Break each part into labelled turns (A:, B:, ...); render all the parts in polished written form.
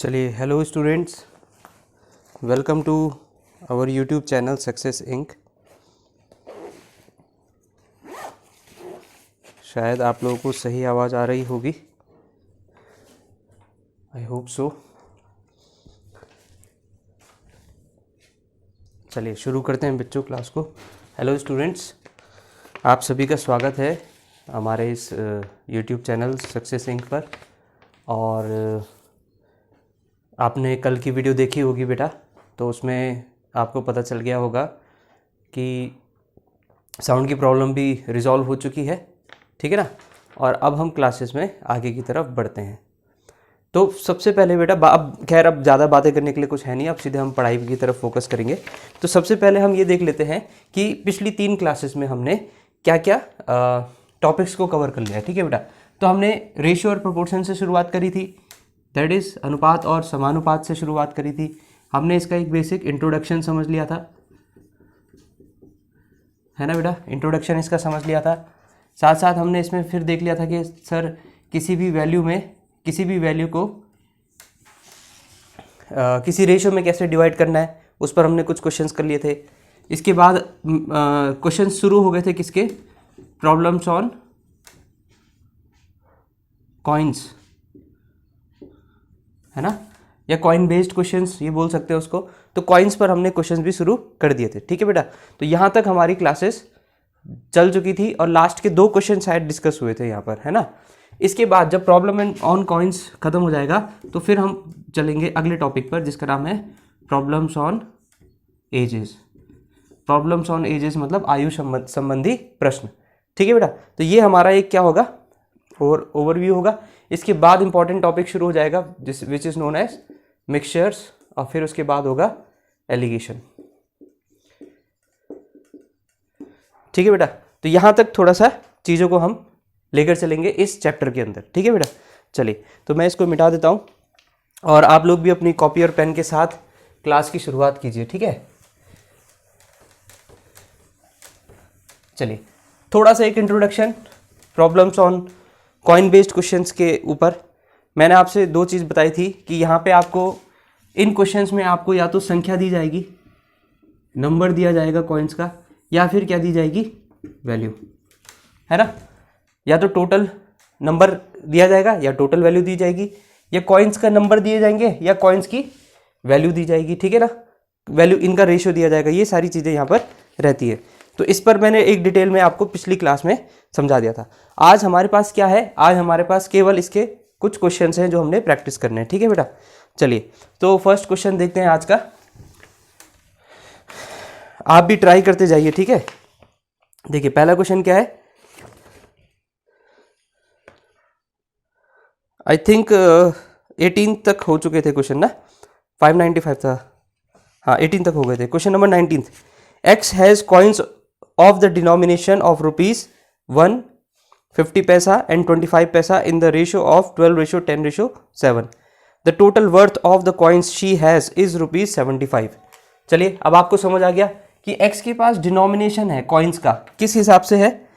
A: चलिए, hello students, welcome to our YouTube channel success Inc. शायद आप लोगों को सही आवाज़ आ रही होगी, आई होप सो। चलिए शुरू करते हैं बच्चों क्लास को। हेलो स्टूडेंट्स, आप सभी का स्वागत है हमारे इस यूट्यूब चैनल सक्सेस इंक पर। और आपने कल की वीडियो देखी होगी बेटा, तो उसमें आपको पता चल गया होगा कि साउंड की प्रॉब्लम भी रिजॉल्व हो चुकी है, ठीक है ना। और अब हम क्लासेस में आगे की तरफ बढ़ते हैं। तो सबसे पहले बेटा, अब खैर अब ज़्यादा बातें करने के लिए कुछ है नहीं, अब सीधे हम पढ़ाई की तरफ फोकस करेंगे। तो सबसे पहले हम ये देख लेते हैं कि पिछली 3 क्लासेस में हमने क्या क्या टॉपिक्स को कवर कर लिया है, ठीक है बेटा। तो हमने रेशियो और प्रोपोर्शन से शुरुआत करी थी, दैट इज़ अनुपात और समानुपात से शुरुआत करी थी। हमने इसका एक बेसिक इंट्रोडक्शन समझ लिया था, है ना बेटा, इंट्रोडक्शन इसका समझ लिया था। साथ साथ हमने इसमें फिर देख लिया था कि सर किसी भी वैल्यू को किसी रेशियो में कैसे डिवाइड करना है, उस पर हमने कुछ क्वेश्चंस कर लिए थे। इसके बाद क्वेश्चंस शुरू हो गए थे किसके, प्रॉब्लम्स ऑन कॉइन्स, है ना, या कॉइन बेस्ड क्वेश्चंस ये बोल सकते हैं उसको। तो कॉइन्स पर हमने क्वेश्चंस भी शुरू कर दिए थे, ठीक है बेटा। तो यहाँ तक हमारी क्लासेस चल चुकी थी और लास्ट के 2 क्वेश्चन शायद डिस्कस हुए थे यहाँ पर, है ना। इसके बाद जब प्रॉब्लम ऑन कॉइन्स खत्म हो जाएगा तो फिर हम चलेंगे अगले टॉपिक पर, जिसका नाम है problems on edges. Problems on edges मतलब आयु संबंधी प्रश्न, ठीक है बेटा। तो ये हमारा एक क्या होगा, ओवरव्यू होगा। इसके बाद इंपॉर्टेंट टॉपिक शुरू हो जाएगा which is known as mixtures, और फिर उसके बाद होगा एलिगेशन, ठीक है बेटा। तो यहां तक थोड़ा सा चीज़ों को हम लेकर चलेंगे इस चैप्टर के अंदर, ठीक है बेटा। चलिए, तो मैं इसको मिटा देता हूं और आप लोग भी अपनी कॉपी और पेन के साथ क्लास की शुरुआत कीजिए, ठीक है। चलिए, थोड़ा सा एक introduction problems on coin based questions के ऊपर। मैंने आपसे 2 चीज़ बताई थी कि यहाँ पे आपको इन क्वेश्चंस में आपको या तो संख्या दी जाएगी, नंबर दिया जाएगा कॉइन्स का, या फिर क्या दी जाएगी, वैल्यू, है ना। या तो टोटल नंबर दिया जाएगा या टोटल वैल्यू दी जाएगी, या कॉइन्स का नंबर दिए जाएंगे या कॉइन्स की वैल्यू दी जाएगी, ठीक है ना। वैल्यू इनका रेशियो दिया जाएगा, ये सारी चीज़ें यहाँ पर रहती है। तो इस पर मैंने एक डिटेल में आपको पिछली क्लास में समझा दिया था। आज हमारे पास क्या है, आज हमारे पास केवल इसके कुछ क्वेश्चंस हैं जो हमने प्रैक्टिस करने हैं, ठीक है बेटा। चलिए, तो फर्स्ट क्वेश्चन देखते हैं आज का। आप भी ट्राई करते जाइए, ठीक है। देखिए, पहला क्वेश्चन क्या है, आई थिंक 18 तक हो चुके थे क्वेश्चन ना, 595 था, हाँ 18 तक हो गए थे। Question number 19, x has coins of the denomination of ₹1 50 पैसा एंड 25 पैसा इन the ratio of 12:10:7। The total worth of the coins she has is ₹75। चलिए, अब आपको समझ आ गया कि x के पास डिनोमिनेशन है कॉइन्स का, किस हिसाब से है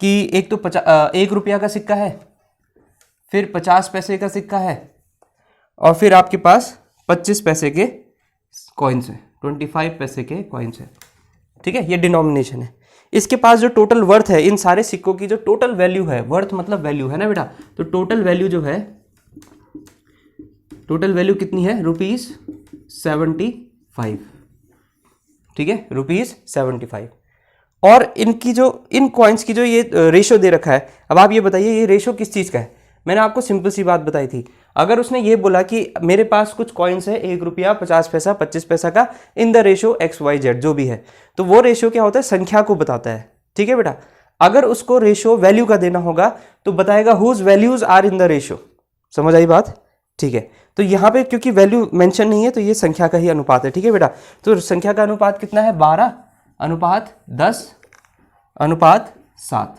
A: कि एक तो 1 रुपया का सिक्का है, फिर 50 पैसे का सिक्का है, और फिर आपके पास 25 पैसे के कॉइन्स है, 25 पैसे के कॉइन्स है, ठीक है। ये डिनोमिनेशन है। इसके पास जो टोटल वर्थ है, इन सारे सिक्कों की जो टोटल वैल्यू है, वर्थ मतलब वैल्यू, है ना बेटा। तो टोटल वैल्यू जो है, टोटल वैल्यू कितनी है, ₹75, ठीक है, ₹75। और इनकी जो इन कॉइन्स की जो ये रेशो दे रखा है, अब आप ये बताइए ये रेशो किस चीज़ का है। मैंने आपको सिंपल सी बात बताई थी, अगर उसने ये बोला कि मेरे पास कुछ कॉइन्स है, 1 रुपया, 50 पैसा, 25 पैसा का, इन द रेशो XYZ जो भी है, तो वो रेशो क्या होता है, संख्या को बताता है, ठीक है बेटा। अगर उसको रेशो वैल्यू का देना होगा तो बताएगा whose values are in the ratio. समझ आई बात, ठीक है। तो यहाँ पे क्योंकि वैल्यू मेंशन नहीं है तो ये संख्या का ही अनुपात है, ठीक है बेटा। तो संख्या का अनुपात कितना है, 12:10:7,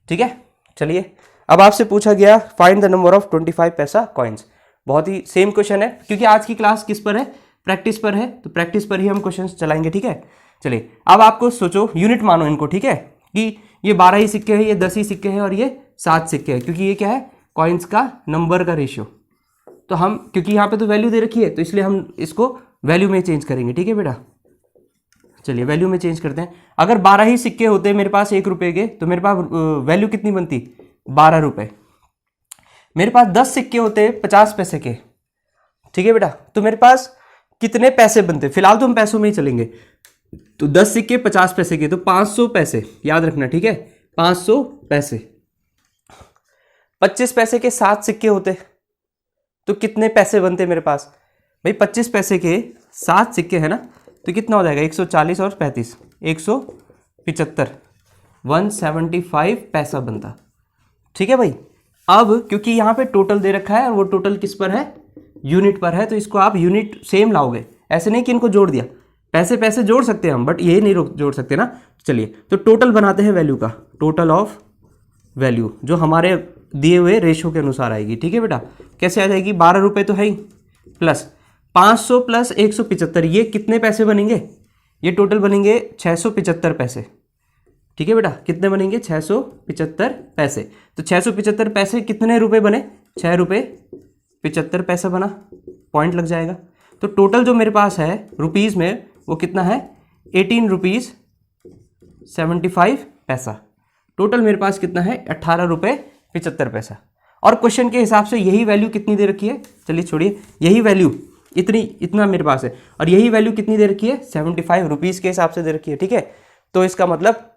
A: ठीक है। चलिए, अब आपसे पूछा गया फाइंड द नंबर ऑफ 25 पैसा कॉइन्स। बहुत ही सेम क्वेश्चन है, क्योंकि आज की क्लास किस पर है, प्रैक्टिस पर है, तो प्रैक्टिस पर ही हम क्वेश्चंस चलाएंगे, ठीक है। चलिए, अब आपको सोचो, यूनिट मानो इनको, ठीक है, कि ये 12 ही सिक्के हैं, ये 10 ही सिक्के हैं और ये 7 सिक्के हैं, क्योंकि ये क्या है, कॉइन्स का नंबर का रेशियो, तो हम क्योंकि यहाँ पे तो वैल्यू दे रखी है तो इसलिए हम इसको वैल्यू में चेंज करेंगे। ठीक है बेटा, चलिए वैल्यू में चेंज करते हैं। अगर 12 ही सिक्के होते मेरे पास 1 रुपए के तो मेरे पास वैल्यू कितनी बनती, 12 रुपए। मेरे पास 10 सिक्के होते 50 पैसे के, ठीक है बेटा, तो मेरे पास कितने पैसे बनते, फिलहाल तो हम पैसों में ही चलेंगे। तो 10 सिक्के 50 पैसे के तो 500 पैसे, याद रखना, ठीक है, 500 पैसे। 25 पैसे के 7 सिक्के होते तो कितने पैसे बनते मेरे पास भाई, 25 पैसे के 7 सिक्के है ना, तो कितना हो जाएगा, 140 और 35, 175, 175 पैसा बनता। ठीक है भाई। अब क्योंकि यहाँ पे टोटल दे रखा है और वो टोटल किस पर है, यूनिट पर है, तो इसको आप यूनिट सेम लाओगे, ऐसे नहीं कि इनको जोड़ दिया। पैसे पैसे जोड़ सकते हैं हम, बट ये नहीं जोड़ सकते ना। चलिए तो टोटल बनाते हैं वैल्यू का, टोटल ऑफ वैल्यू जो हमारे दिए हुए रेशो के अनुसार आएगी। ठीक है बेटा, कैसे आ जाएगी, 12 रुपये तो है ही, प्लस 500 प्लस 175, ये कितने पैसे बनेंगे, ये टोटल बनेंगे 675 पैसे। ठीक है बेटा, कितने बनेंगे, 675 पैसे। तो 675 पैसे कितने रुपए बने, 6 रुपये 75 पैसा बना, पॉइंट लग जाएगा। तो टोटल जो मेरे पास है रुपीज़ में वो कितना है, 18 रुपीज़ 75 पैसा। टोटल मेरे पास कितना है, 18 रुपये 75 पैसा। और क्वेश्चन के हिसाब से यही वैल्यू कितनी दे रखी है, चलिए छोड़िए, यही वैल्यू इतना मेरे पास है, और यही वैल्यू कितनी दे रखी है, 75 रुपीज़ के हिसाब से दे रखी है। ठीक है, तो इसका मतलब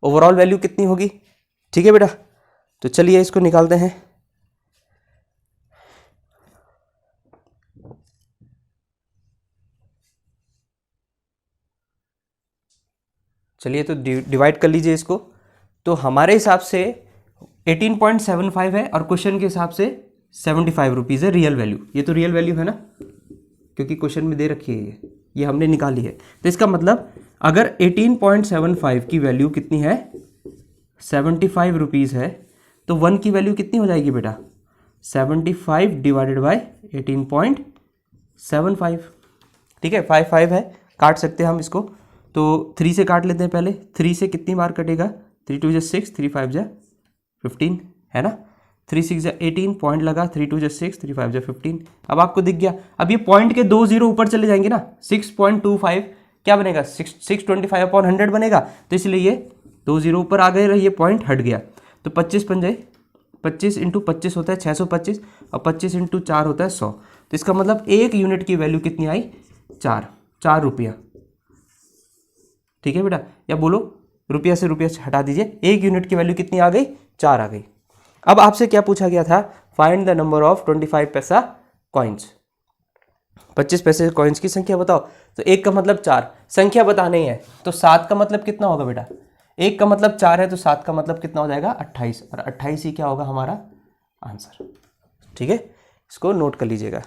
A: ओवरऑल वैल्यू कितनी होगी। ठीक है बेटा, तो चलिए इसको निकालते हैं। चलिए तो डिवाइड कर लीजिए इसको। तो हमारे हिसाब से 18.75 है और क्वेश्चन के हिसाब से 75 रुपीज़ है रियल वैल्यू। ये तो रियल वैल्यू है ना, क्योंकि क्वेश्चन में दे रखी है, ये हमने निकाली है। तो इसका मतलब अगर 18.75 की वैल्यू कितनी है, 75 रुपीज़ है, तो 1 की वैल्यू कितनी हो जाएगी बेटा, 75 डिवाइडेड बाय 18.75। ठीक है, 5 है, काट सकते हैं हम इसको, तो 3 से काट लेते हैं पहले। 3 से कितनी बार कटेगा, 3 2 6, 3 5 15 है ना, 3 6 18, पॉइंट लगा, 3 2 6, 3 5 15। अब आपको दिख गया, अब ये पॉइंट के 2 जीरो ऊपर चले जाएंगे ना, 6.25 क्या बनेगा, 625/100 बनेगा। तो इसलिए ये 2 जीरो ऊपर आ गए, ये पॉइंट हट गया। तो 25 पंजे 25 इंटू 25 होता है 625, और 25 इंटू 4 होता है 100। तो इसका मतलब एक यूनिट की वैल्यू कितनी आई, 4 रुपया। ठीक है बेटा, या बोलो रुपया से रुपया हटा दीजिए, एक यूनिट की वैल्यू कितनी आ गई, 4 आ गई। अब आपसे क्या पूछा गया था, फाइंड द नंबर ऑफ 25 पैसा कॉइन्स। 25 पैसे कॉइन्स की संख्या बताओ। तो 1 का मतलब 4, संख्या बतानी है, तो 7 का मतलब कितना होगा बेटा, 1 का मतलब 4 है, तो 7 का मतलब कितना हो जाएगा, 28, और 28 ही क्या होगा हमारा आंसर। ठीक है, इसको नोट कर लीजिएगा।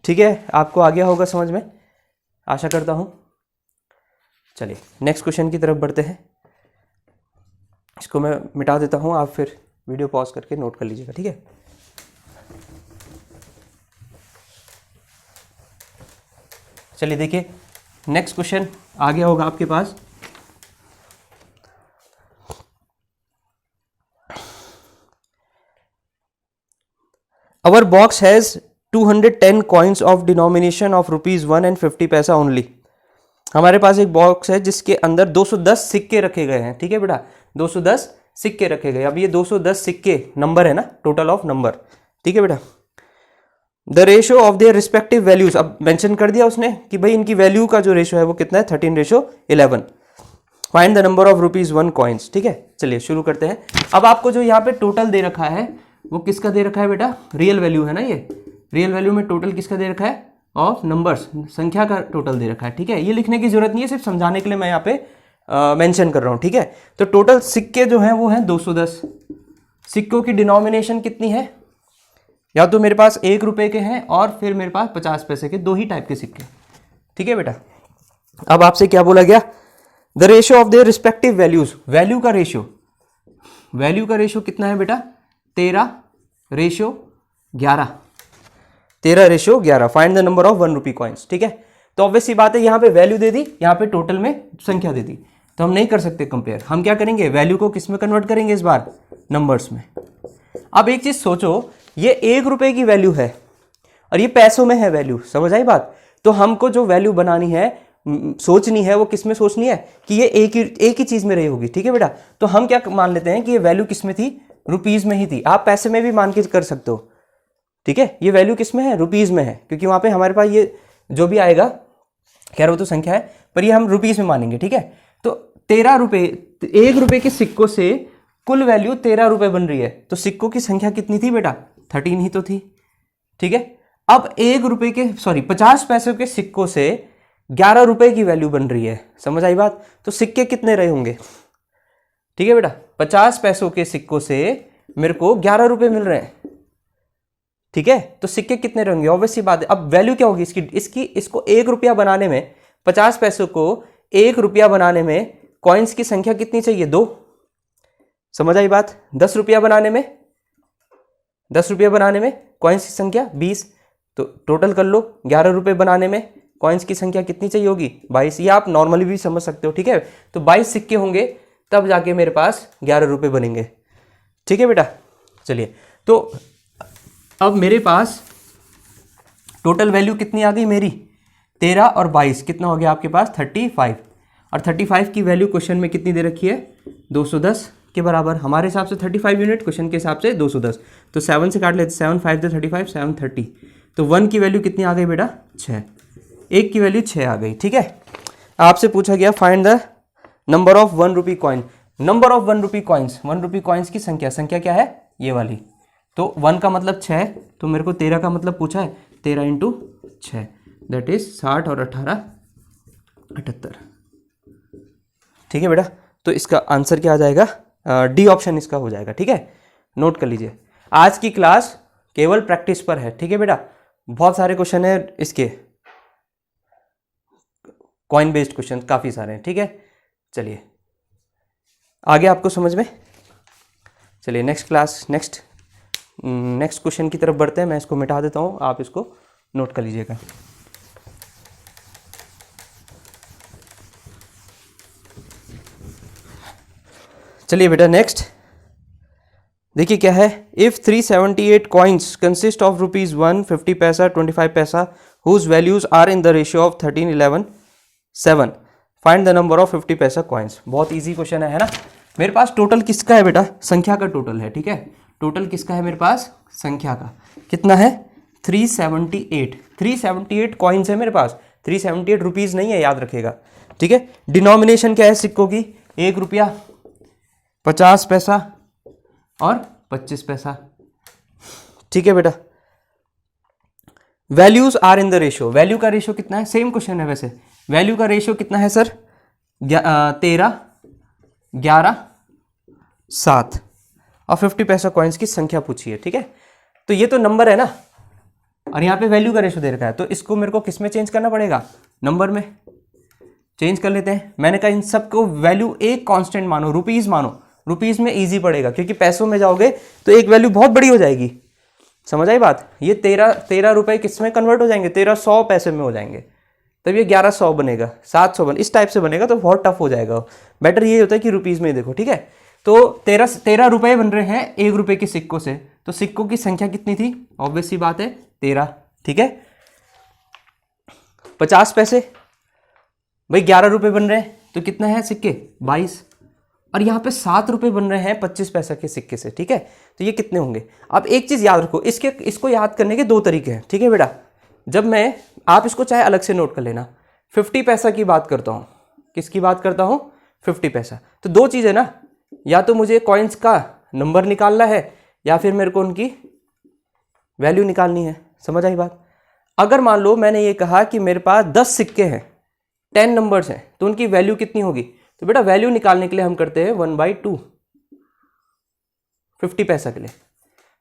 A: ठीक है, आपको आ गया होगा समझ में, आशा करता हूँ। चलिए नेक्स्ट क्वेश्चन की तरफ बढ़ते हैं। इसको मैं मिटा देता हूँ, आप फिर वीडियो पॉज करके नोट कर लीजिएगा। ठीक है, चलिए देखिए नेक्स्ट क्वेश्चन आ गया होगा आपके पास। Our box has 210 coins of denomination of ₹1 and 50 पैसा ओनली। हमारे पास एक बॉक्स है जिसके अंदर 210 सिक्के रखे गए हैं। ठीक है बेटा, 210 सिक्के रखे गए। अब ये 210 सिक्के नंबर है ना, टोटल ऑफ नंबर। ठीक है बेटा, the ratio of their respective values, अब मेंशन कर दिया उसने कि भाई इनकी वैल्यू का जो रेशो है वो कितना है, 13:11। Find the number of ₹1 coins. ठीक है, चलिए शुरू करते हैं। अब आपको जो यहाँ पे टोटल दे रखा है वो किसका दे रखा है बेटा, रियल वैल्यू है ना, ये रियल वैल्यू में टोटल किसका दे रखा है, ऑफ नंबर्स, संख्या का टोटल दे रखा है। ठीक है, ये लिखने की जरूरत नहीं है, सिर्फ समझाने के लिए मैं यहाँ पे मेंशन कर रहा हूँ। ठीक है, तो टोटल सिक्के जो हैं वो हैं 210। सिक्कों की डिनोमिनेशन कितनी है, या तो मेरे पास 1 रुपए के हैं और फिर मेरे पास 50 पैसे के, 2 ही टाइप के सिक्के। ठीक है बेटा, अब आपसे क्या बोला गया, the ratio of their respective values, value का रेशियो कितना है बेटा, 13:11। 13:11। Find the number of 1 rupee coins. ठीक है, तो ऑब्वियस सी बात है, यहाँ पे वैल्यू दे दी, यहाँ पे टोटल में संख्या दे दी, तो हम नहीं कर सकते कंपेयर। हम क्या करेंगे, वैल्यू को किस में कन्वर्ट करेंगे इस बार, नंबर्स में। अब एक चीज सोचो, ये 1 रुपए की वैल्यू है और ये पैसों में है वैल्यू, समझ आई बात। तो हमको जो वैल्यू बनानी है, सोचनी है, वो किस में सोचनी है कि ये एक ही चीज में रही होगी, ठीक है बेटा। तो हम क्या मान लेते हैं कि ये वैल्यू किस में थी, रुपीज में ही थी। आप पैसे में भी मान के कर सकते हो, ठीक है। ये वैल्यू किस में है, रुपीज में है, क्योंकि वहां पे हमारे पास ये जो भी आएगा, खैर वो तो संख्या है, पर ये हम रुपीज में मानेंगे, ठीक है। तो 13 रुपए, 1 रुपए के सिक्कों से कुल वैल्यू 13 रुपए बन रही है। तो सिक्कों की संख्या कितनी थी बेटा, 13 ही तो थी, ठीक है। अब 1 रुपए के 50 पैसों के सिक्कों से 11 रुपए की वैल्यू बन रही है, समझ आई बात। तो सिक्के कितने रहे होंगे, ठीक है बेटा। 50 पैसों के सिक्कों से मेरे को 11 रुपए मिल रहे हैं, ठीक है। तो सिक्के कितने रहेंगे, ऑब्वियस सी बात है। अब वैल्यू क्या होगी इसको 1 रुपया बनाने में, 50 पैसों को 1 रुपया बनाने में कॉइन्स की संख्या कितनी चाहिए, 2, समझ आई बात। 10 रुपया बनाने में, 10 रुपया बनाने में कॉइन्स की संख्या 20, तो टोटल कर लो। 11 रुपए बनाने में कॉइन्स की संख्या कितनी चाहिए होगी, 22। ये आप नॉर्मली भी समझ सकते हो, ठीक है। तो 22 सिक्के होंगे तब जाके मेरे पास 11 रुपए बनेंगे, ठीक है बेटा। चलिए, तो अब मेरे पास टोटल वैल्यू कितनी आ गई मेरी, 13 और 22 कितना हो गया आपके पास, 35। और 35 की वैल्यू क्वेश्चन में कितनी दे रखी है, 210 के बराबर। हमारे हिसाब से 35 यूनिट, क्वेश्चन के हिसाब से 210। तो 7 से काट लेते, 7 5 दे 35, 7 30। तो 1 की वैल्यू कितनी आ गई बेटा, 6। 1 की वैल्यू 6 आ गई, ठीक है। आपसे पूछा गया find the number of 1 rupee coin. Number of 1 rupee coins, 1 rupee coins की संख्या क्या है, ये वाली। तो 1 का मतलब 6, तो मेरे को 13 का मतलब पूछा है, 13 इंटू 6 दैट इज 60 और 18 78, ठीक है बेटा। तो इसका आंसर क्या आ जाएगा, डी ऑप्शन इसका हो जाएगा, ठीक है। नोट कर लीजिए, आज की क्लास केवल प्रैक्टिस पर है, ठीक है बेटा। बहुत सारे क्वेश्चन है इसके, कॉइन बेस्ड क्वेश्चन काफी सारे हैं, ठीक है। चलिए आगे आपको समझ में, चलिए नेक्स्ट क्लास, नेक्स्ट क्वेश्चन की तरफ बढ़ते हैं। मैं इसको मिटा देता हूं, आप इसको नोट कर लीजिएगा। चलिए बेटा नेक्स्ट देखिए क्या है। इफ 378 कॉइन्स कंसिस्ट ऑफ ₹1, 50 पैसा, 25 पैसा, whose values are in the ratio of 13, 11, 7, find the number of 50 पैसा कॉइन्स। बहुत इजी क्वेश्चन है ना। मेरे पास टोटल किसका है बेटा, संख्या का टोटल है, ठीक है। टोटल किसका है मेरे पास, संख्या का। कितना है, 378 कॉइन्स है मेरे पास। 378 रुपीज नहीं है, याद रखिएगा, ठीक है। डिनोमिनेशन क्या है सिक्कों की, 1 रुपया, 50 पैसा और 25 पैसा, ठीक है बेटा। Values are in the ratio, value का रेशियो कितना है, सेम क्वेश्चन है वैसे। वैल्यू का रेशियो कितना है सर, 13, 11, 7 और 50 पैसा कॉइन्स की संख्या पूछी है, ठीक है। तो ये तो नंबर है ना, और यहाँ पे वैल्यू का रेशियो दे रखा है, तो इसको मेरे को किस में चेंज करना पड़ेगा, नंबर में चेंज कर लेते हैं। मैंने कहा इन सबको वैल्यू एक कांस्टेंट मानो, रुपीज मानो। रुपीज में इजी पड़ेगा, क्योंकि पैसों में जाओगे तो एक वैल्यू बहुत बड़ी हो जाएगी, समझ आई बात। ये 13 रुपए किस में कन्वर्ट हो जाएंगे, 1300 पैसे में हो जाएंगे। तब ये 1100 बनेगा, 700 बन, इस टाइप से बनेगा, तो बहुत टफ हो जाएगा। बेटर ये होता है कि रुपीज में ही देखो, ठीक है। तो 13 रुपए बन रहे हैं 1 रुपए के सिक्कों से, तो सिक्कों की संख्या कितनी थी, ऑब्वियस सी बात है 13, ठीक है। 50 पैसे भाई 11 रुपए बन रहे हैं, तो कितना है सिक्के, 22। और यहाँ पे 7 रुपए बन रहे हैं 25 पैसा के सिक्के से, ठीक है। तो ये कितने होंगे। अब एक चीज याद रखो, इसको याद करने के 2 तरीके हैं, ठीक है बेटा। जब मैं, आप इसको चाहे अलग से नोट कर लेना, 50 पैसा की बात करता हूँ, किसकी बात करता हूँ, 50 पैसा। तो 2 चीज़ है ना, या तो मुझे कॉइन्स का नंबर निकालना है, या फिर मेरे को उनकी वैल्यू निकालनी है, समझ आई बात। अगर मान लो मैंने ये कहा कि मेरे पास 10 सिक्के हैं, 10 नंबर्स हैं, तो उनकी वैल्यू कितनी होगी। तो बेटा वैल्यू निकालने के लिए हम करते हैं 1/2, 50 पैसा के लिए।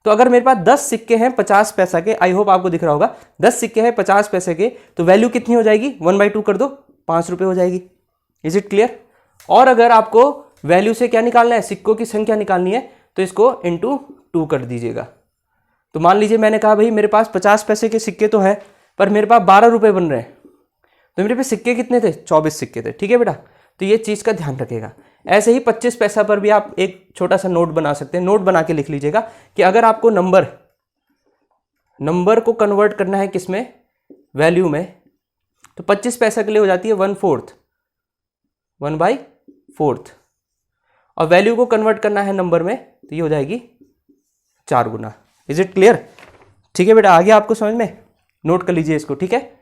A: तो अगर मेरे पास 10 सिक्के हैं 50 पैसा के, आई होप आपको दिख रहा होगा, 10 सिक्के हैं 50 पैसे के, तो वैल्यू कितनी हो जाएगी, 1/2 कर दो, 5 रुपए हो जाएगी। Is it clear. और अगर आपको वैल्यू से क्या निकालना है, सिक्कों की संख्या निकालनी है, तो इसको इंटू 2 कर दीजिएगा। तो मान लीजिए मैंने कहा भाई मेरे पास 50 पैसे के सिक्के तो है, पर मेरे पास 12 रुपए बन रहे हैं, तो मेरे पास सिक्के कितने थे, 24 सिक्के थे, ठीक है बेटा। तो ये चीज़ का ध्यान रखेगा। ऐसे ही 25 पैसा पर भी आप एक छोटा सा नोट बना सकते हैं। नोट बना के लिख लीजिएगा कि अगर आपको नंबर को कन्वर्ट करना है किसमें, वैल्यू में, तो 25 पैसा के लिए हो जाती है 1/4, 1/4, और वैल्यू को कन्वर्ट करना है नंबर में तो ये हो जाएगी 4 गुना। Is it clear? ठीक है बेटा, आ गया आपको समझ में? नोट कर लीजिए इसको, ठीक है।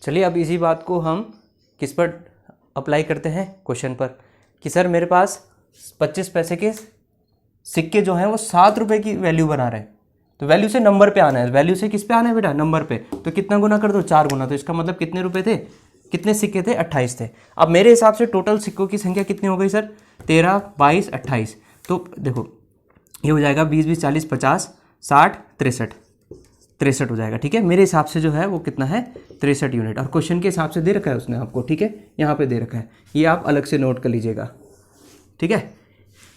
A: चलिए अब इसी बात को हम किस पर अप्लाई करते हैं, क्वेश्चन पर, कि सर मेरे पास 25 पैसे के सिक्के जो हैं वो 7 रुपए की वैल्यू बना रहे हैं, तो वैल्यू से नंबर पे आना है। वैल्यू से किस पे आना है बेटा? नंबर पे। तो कितना गुना कर दो? 4 गुना। तो इसका मतलब कितने रुपए थे, कितने सिक्के थे? 28 थे। अब मेरे हिसाब से टोटल सिक्कों की संख्या कितनी हो गई सर? 13, 22, 28। तो देखो ये हो जाएगा 20, 20, 40, 50, 60, 63, 63 हो जाएगा, ठीक है। मेरे हिसाब से जो है वो कितना है? 63 यूनिट। और क्वेश्चन के हिसाब से दे रखा है उसने आपको, ठीक है, यहाँ पे दे रखा है, ये आप अलग से नोट कर लीजिएगा, ठीक है।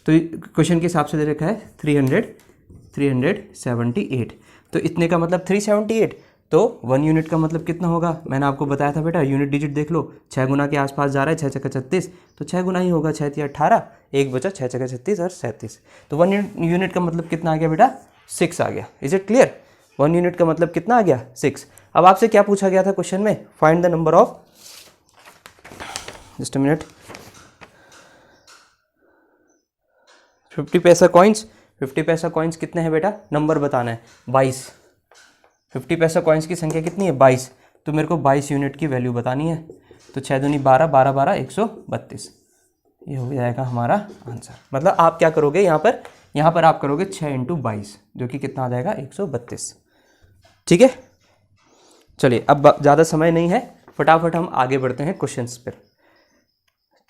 A: तो क्वेश्चन के हिसाब से दे रखा है 378। तो इतने का मतलब 378, तो 1 यूनिट का मतलब कितना होगा? मैंने आपको बताया था बेटा, यूनिट डिजिट देख लो, 6 गुना के आसपास जा रहा है, 6 छक्का 36, तो 6 गुना ही होगा, 6 तिया 18, 1 बचा, 6 छक्का 36 और 37। तो 1 यूनिट का मतलब कितना आ गया बेटा? 6 आ गया। Is it clear? 1 यूनिट का मतलब कितना आ गया? 6। अब आपसे क्या पूछा गया था क्वेश्चन में? Find the number of, just a minute, 50 पैसा कॉइन्स। 50 पैसा कॉइन्स कितने हैं बेटा? नंबर बताना है, 22। 50 पैसा कॉइन्स की संख्या कितनी है? 22। तो मेरे को 22 यूनिट की वैल्यू बतानी है। तो 6 दूनी 12, 12, 12, 132, ये हो जाएगा हमारा आंसर। मतलब आप क्या करोगे यहाँ पर आप करोगे 6 × 22, जो कि कितना आ जाएगा? 132, ठीक है। चलिए अब ज़्यादा समय नहीं है, फटाफट हम आगे बढ़ते हैं क्वेश्चंस पर।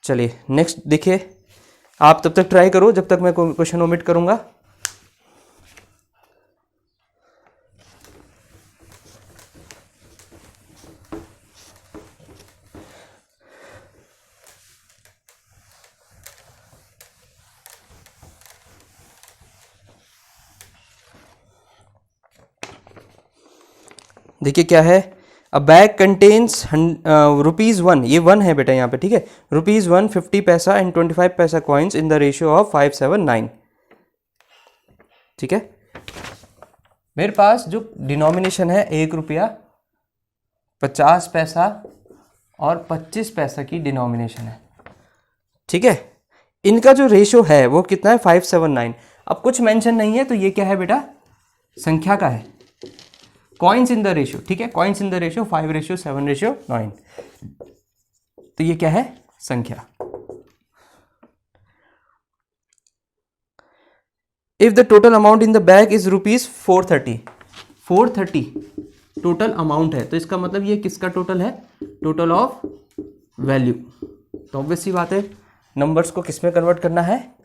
A: चलिए नेक्स्ट देखिए, आप तब तक ट्राई करो जब तक मैं क्वेश्चन ओमिट करूँगा। देखिए क्या है, अ बैग कंटेन्स ₹1, ये 1 है बेटा यहाँ पे, ठीक है। ₹1, 50 पैसा एंड 25 पैसा coins in the ratio of 5:7:9, ठीक है। मेरे पास जो डिनोमिनेशन है 1 रुपया, 50 पैसा और 25 पैसा की डिनोमिनेशन है, ठीक है। इनका जो रेशियो है वो कितना है? 5:7:9। अब कुछ मेंशन नहीं है, तो ये क्या है बेटा? संख्या का है। कॉइन्स इन द रेशियो, ठीक है, कॉइन्स इन द रेशियो 5:7:9, तो ये क्या है? संख्या। If the total amount in the bag is ₹430, 430 total amount है, तो इसका मतलब ये किसका टोटल है? Total of value. तो ऑब्वियस सी बात है, नंबर्स को किस में कन्वर्ट करना है?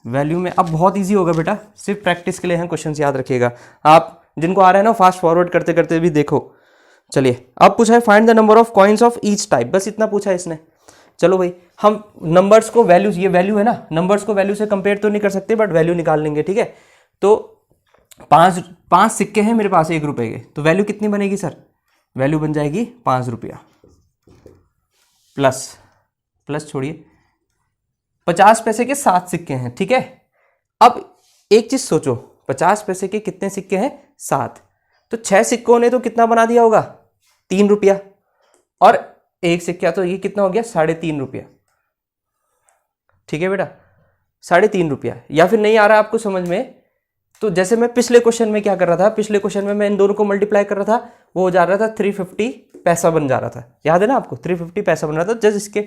A: वैल्यू में। अब बहुत इजी होगा बेटा, सिर्फ प्रैक्टिस के लिए हैं क्वेश्चंस, याद रखिएगा। आप जिनको आ रहा है ना, फास्ट फॉरवर्ड करते करते भी देखो। चलिए अब पूछा है find the number of coins of each type, बस इतना पूछा है इसने। चलो भाई, हम नंबर्स को वैल्यूज, ये वैल्यू है ना, नंबर्स को वैल्यू से कंपेयर तो नहीं कर सकते, बट वैल्यू निकाल लेंगे, ठीक है। तो 5 सिक्के हैं मेरे पास 1 रुपए के, तो वैल्यू कितनी बनेगी सर? वैल्यू बन जाएगी 5 रुपया, प्लस छोड़िए 50 पैसे के 7 सिक्के हैं, ठीक है। अब एक चीज सोचो, 50 पैसे के कितने सिक्के हैं? 7। तो 6 सिक्कों ने तो कितना बना दिया होगा? 3 रुपया, और 1 सिक्का, तो ये कितना हो गया? 3.5 रुपया, ठीक है बेटा, 3.5 रुपया। या फिर नहीं आ रहा आपको समझ में, तो जैसे मैं पिछले क्वेश्चन में क्या कर रहा था, पिछले क्वेश्चन में मैं इन दोनों को मल्टीप्लाई कर रहा था, वो हो जा रहा था 350 पैसा बन जा रहा था, याद है ना आपको? 350 पैसा बन रहा था जस्ट इसके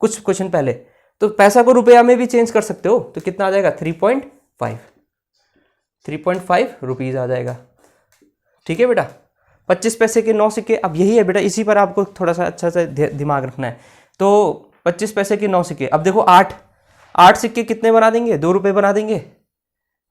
A: कुछ क्वेश्चन पहले। तो पैसा को रुपया में भी चेंज कर सकते हो, तो कितना आ जाएगा? 3.5 रुपीज आ जाएगा, ठीक है बेटा। 25 पैसे के 9 सिक्के, अब यही है बेटा, इसी पर आपको थोड़ा सा अच्छा से दिमाग रखना है। तो 25 पैसे के 9 सिक्के, अब देखो 8 सिक्के कितने बना देंगे? 2 रुपये बना देंगे,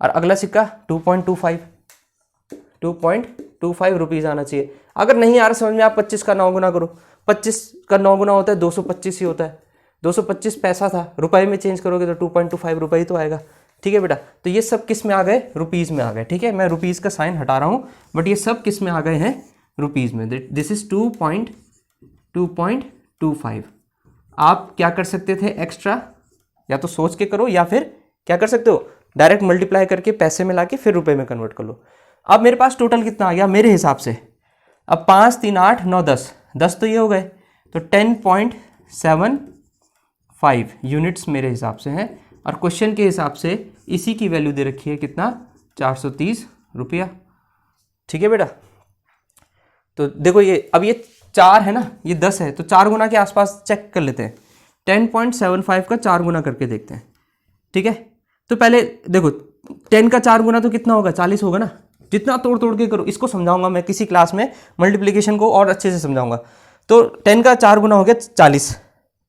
A: और अगला सिक्का 2.25 रुपीज़ आना चाहिए। अगर नहीं आ रहा समझ में, आप 25 का 9 गुना करो, 25 का 9 गुना होता है 225 ही होता है, 225 पैसा था, रुपए में चेंज करोगे तो 2.25 रुपये ही तो आएगा, ठीक है बेटा। तो ये सब किस में आ गए? रुपीज़ में आ गए, ठीक है। मैं रुपीज़ का साइन हटा रहा हूँ, बट ये सब किस में आ गए हैं? रुपीज़ में। दिस इज 2.25, आप क्या कर सकते थे एक्स्ट्रा, या तो सोच के करो या फिर क्या कर सकते हो, डायरेक्ट मल्टीप्लाई करके पैसे में लाके फिर रुपए में कन्वर्ट कर लो। अब मेरे पास टोटल कितना आ गया मेरे हिसाब से, अब 5 3 8 9 10, 10 तो ये हो गए, तो 10.75 यूनिट्स मेरे हिसाब से हैं। और क्वेश्चन के हिसाब से इसी की वैल्यू दे रखी है कितना, 430 रुपया। ठीक है बेटा, तो देखो ये अब ये 4 है ना, ये 10 है, तो 4 गुना के आसपास चेक कर लेते हैं। 10.75 का 4 गुना करके देखते हैं। ठीक है, तो पहले देखो 10 का 4 गुना तो कितना होगा, 40 होगा ना। जितना तोड़ तोड़ के करो, इसको समझाऊंगा मैं किसी क्लास में, मल्टीप्लिकेशन को और अच्छे से समझाऊंगा। तो 10 का 4 गुना हो गया 40।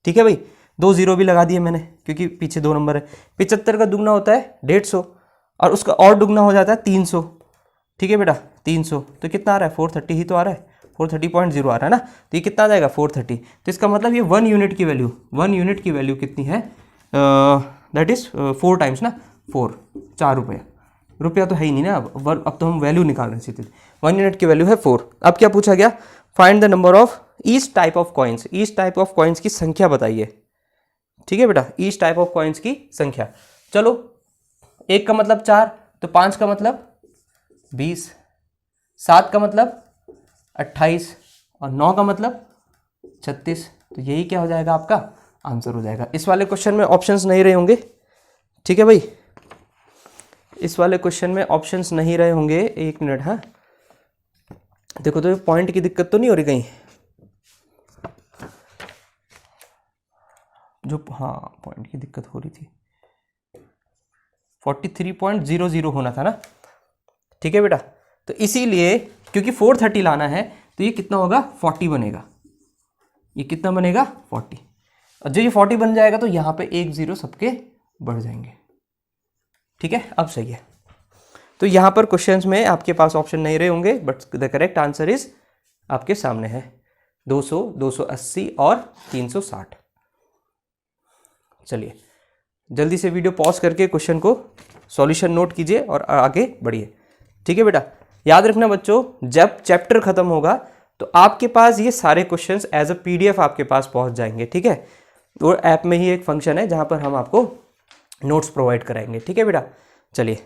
A: ठीक है भाई, 2 0 भी लगा दिए मैंने क्योंकि पीछे 2 नंबर है। 75 का दुगना होता है 150 और उसका और दुगना हो जाता है 300। ठीक है बेटा, 300 तो कितना आ रहा है, 430 ही तो आ रहा है, 430.0 आ रहा है ना। तो ये कितना आ जाएगा 430। तो इसका मतलब ये 1 यूनिट की वैल्यू, 1 यूनिट की वैल्यू कितनी है, दैट इज 4 टाइम्स ना, 4, 4 रुपया। रुपया तो है ही नहीं ना, अब तो हम वैल्यू निकाल रहे हैं सीधे। 1 यूनिट की वैल्यू है 4। अब क्या पूछा गया, find the number of each type of coins, each type of coins की संख्या बताइए। ठीक है बेटा, ईच टाइप ऑफ कॉइन्स की संख्या। चलो, 1 का मतलब 4, तो 5 का मतलब 20, 7 का मतलब 28 और 9 का मतलब 36। तो यही क्या हो जाएगा, आपका आंसर हो जाएगा। इस वाले क्वेश्चन में ऑप्शंस नहीं रहे होंगे। ठीक है भाई, इस वाले क्वेश्चन में ऑप्शंस नहीं रहे होंगे। 1 मिनट, हाँ देखो तो पॉइंट की दिक्कत तो नहीं हो रही कहीं, जो हाँ पॉइंट की दिक्कत हो रही थी, 43.00 होना था ना। ठीक है बेटा, तो इसीलिए क्योंकि 430 लाना है तो ये कितना होगा, 40 बनेगा। ये कितना बनेगा, 40। और जब ये 40 बन जाएगा तो यहाँ पे 1 0 सबके बढ़ जाएंगे। ठीक है, अब सही है। तो यहाँ पर क्वेश्चंस में आपके पास ऑप्शन नहीं रहे होंगे, but the correct answer is आपके सामने है 200, 280 और 360। चलिए जल्दी से वीडियो पॉज करके क्वेश्चन को सॉल्यूशन नोट कीजिए और आगे बढ़िए। ठीक है बेटा, याद रखना बच्चों, जब चैप्टर खत्म होगा तो आपके पास ये सारे क्वेश्चंस एज अ पीडीएफ आपके पास पहुंच जाएंगे। ठीक है, और ऐप में ही एक फंक्शन है जहां पर हम आपको नोट्स प्रोवाइड कराएंगे। ठीक है बेटा, चलिए,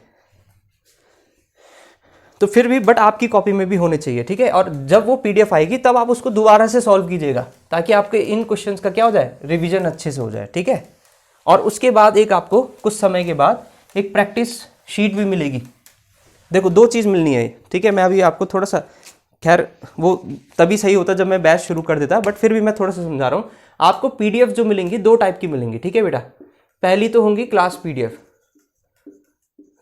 A: तो फिर भी बट आपकी कॉपी में भी होने चाहिए। ठीक है, और जब वो पीडीएफ आएगी तब आप उसको दोबारा से सॉल्व कीजिएगा ताकि आपके इन क्वेश्चंस का क्या हो जाए, रिवीजन अच्छे से हो जाए। ठीक है, और उसके बाद एक आपको कुछ समय के बाद एक प्रैक्टिस शीट भी मिलेगी। देखो 2 चीज़ मिलनी है। ठीक है, मैं अभी आपको थोड़ा सा, खैर वो तभी सही होता जब मैं बैच शुरू कर देता, बट फिर भी मैं थोड़ा सा समझा रहा हूँ आपको। पीडीएफ जो मिलेंगी 2 टाइप की मिलेंगी। ठीक है बेटा, पहली तो होंगी क्लास पीडीएफ,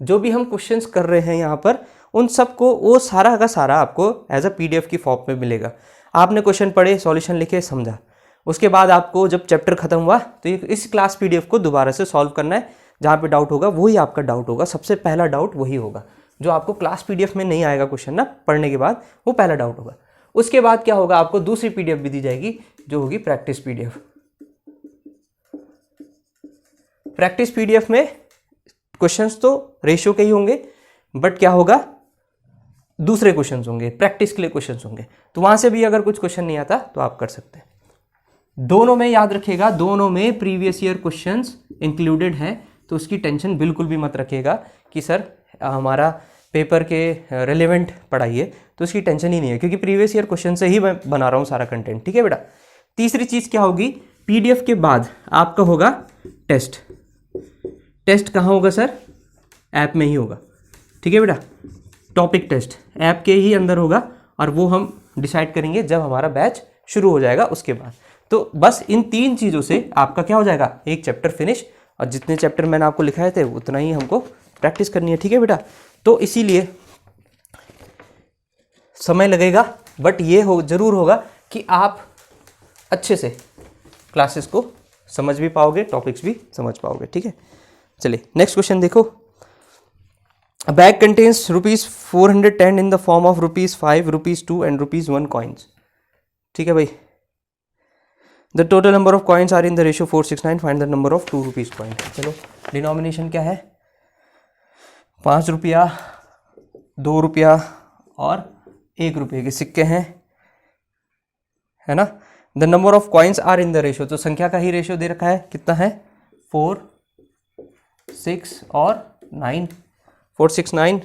A: जो भी हम क्वेश्चंस कर रहे हैं यहाँ पर उन सबको वो सारा का सारा आपको एज अ पीडीएफ की फॉर्म में मिलेगा। आपने क्वेश्चन पढ़े, सॉल्यूशन लिखे, समझा, उसके बाद आपको जब चैप्टर खत्म हुआ तो इस क्लास पीडीएफ को दोबारा से सॉल्व करना है। जहाँ पे डाउट होगा वही आपका डाउट होगा, सबसे पहला डाउट वही होगा जो आपको क्लास पीडीएफ में नहीं आएगा क्वेश्चन ना, पढ़ने के बाद वो पहला डाउट होगा। उसके बाद क्या होगा, आपको दूसरी पीडीएफ भी दी जाएगी जो होगी प्रैक्टिस पीडीएफ। प्रैक्टिस पीडीएफ में क्वेश्चंस तो रेशियो के ही होंगे, बट क्या होगा, दूसरे क्वेश्चंस होंगे, प्रैक्टिस के लिए क्वेश्चंस होंगे। तो वहां से भी अगर कुछ क्वेश्चन नहीं आता तो आप कर सकते हैं। दोनों में याद रखिएगा, दोनों में प्रीवियस ईयर क्वेश्चंस इंक्लूडेड हैं, तो उसकी टेंशन बिल्कुल भी मत रखिएगा कि सर हमारा पेपर के रिलेवेंट पढ़ाइए, तो उसकी टेंशन ही नहीं है क्योंकि प्रीवियस ईयर क्वेश्चन से ही मैं बना रहा हूँ सारा कंटेंट। ठीक है बेटा, तीसरी चीज़ क्या होगी, पीडीएफ के बाद आपका होगा टेस्ट। टेस्ट कहाँ होगा सर, ऐप में ही होगा। ठीक है बेटा, टॉपिक टेस्ट ऐप के ही अंदर होगा और वो हम डिसाइड करेंगे जब हमारा बैच शुरू हो जाएगा उसके बाद। तो बस इन 3 चीज़ों से आपका क्या हो जाएगा, एक चैप्टर फिनिश, और जितने चैप्टर मैंने आपको लिखाए थे उतना ही हमको प्रैक्टिस करनी है। ठीक है बेटा, तो इसीलिए समय लगेगा, बट ये जरूर होगा कि आप अच्छे से क्लासेस को समझ भी पाओगे, टॉपिक्स भी समझ पाओगे। ठीक है, चलिए नेक्स्ट क्वेश्चन देखो। A bag contains ₹410 in the form of ₹5, ₹2 and ₹1 coins. ठीक है भाई, the total number of coins are in the ratio 469. Find the number of 2 rupees coin. चलो, डिनोमिनेशन क्या है, 5 रुपया, 2 रुपया और 1 रुपये के सिक्के हैं, है ना। The number of coins are in the ratio, तो संख्या का ही रेशियो दे रखा है, कितना है 4, 6 और 9, 4, 6, 9।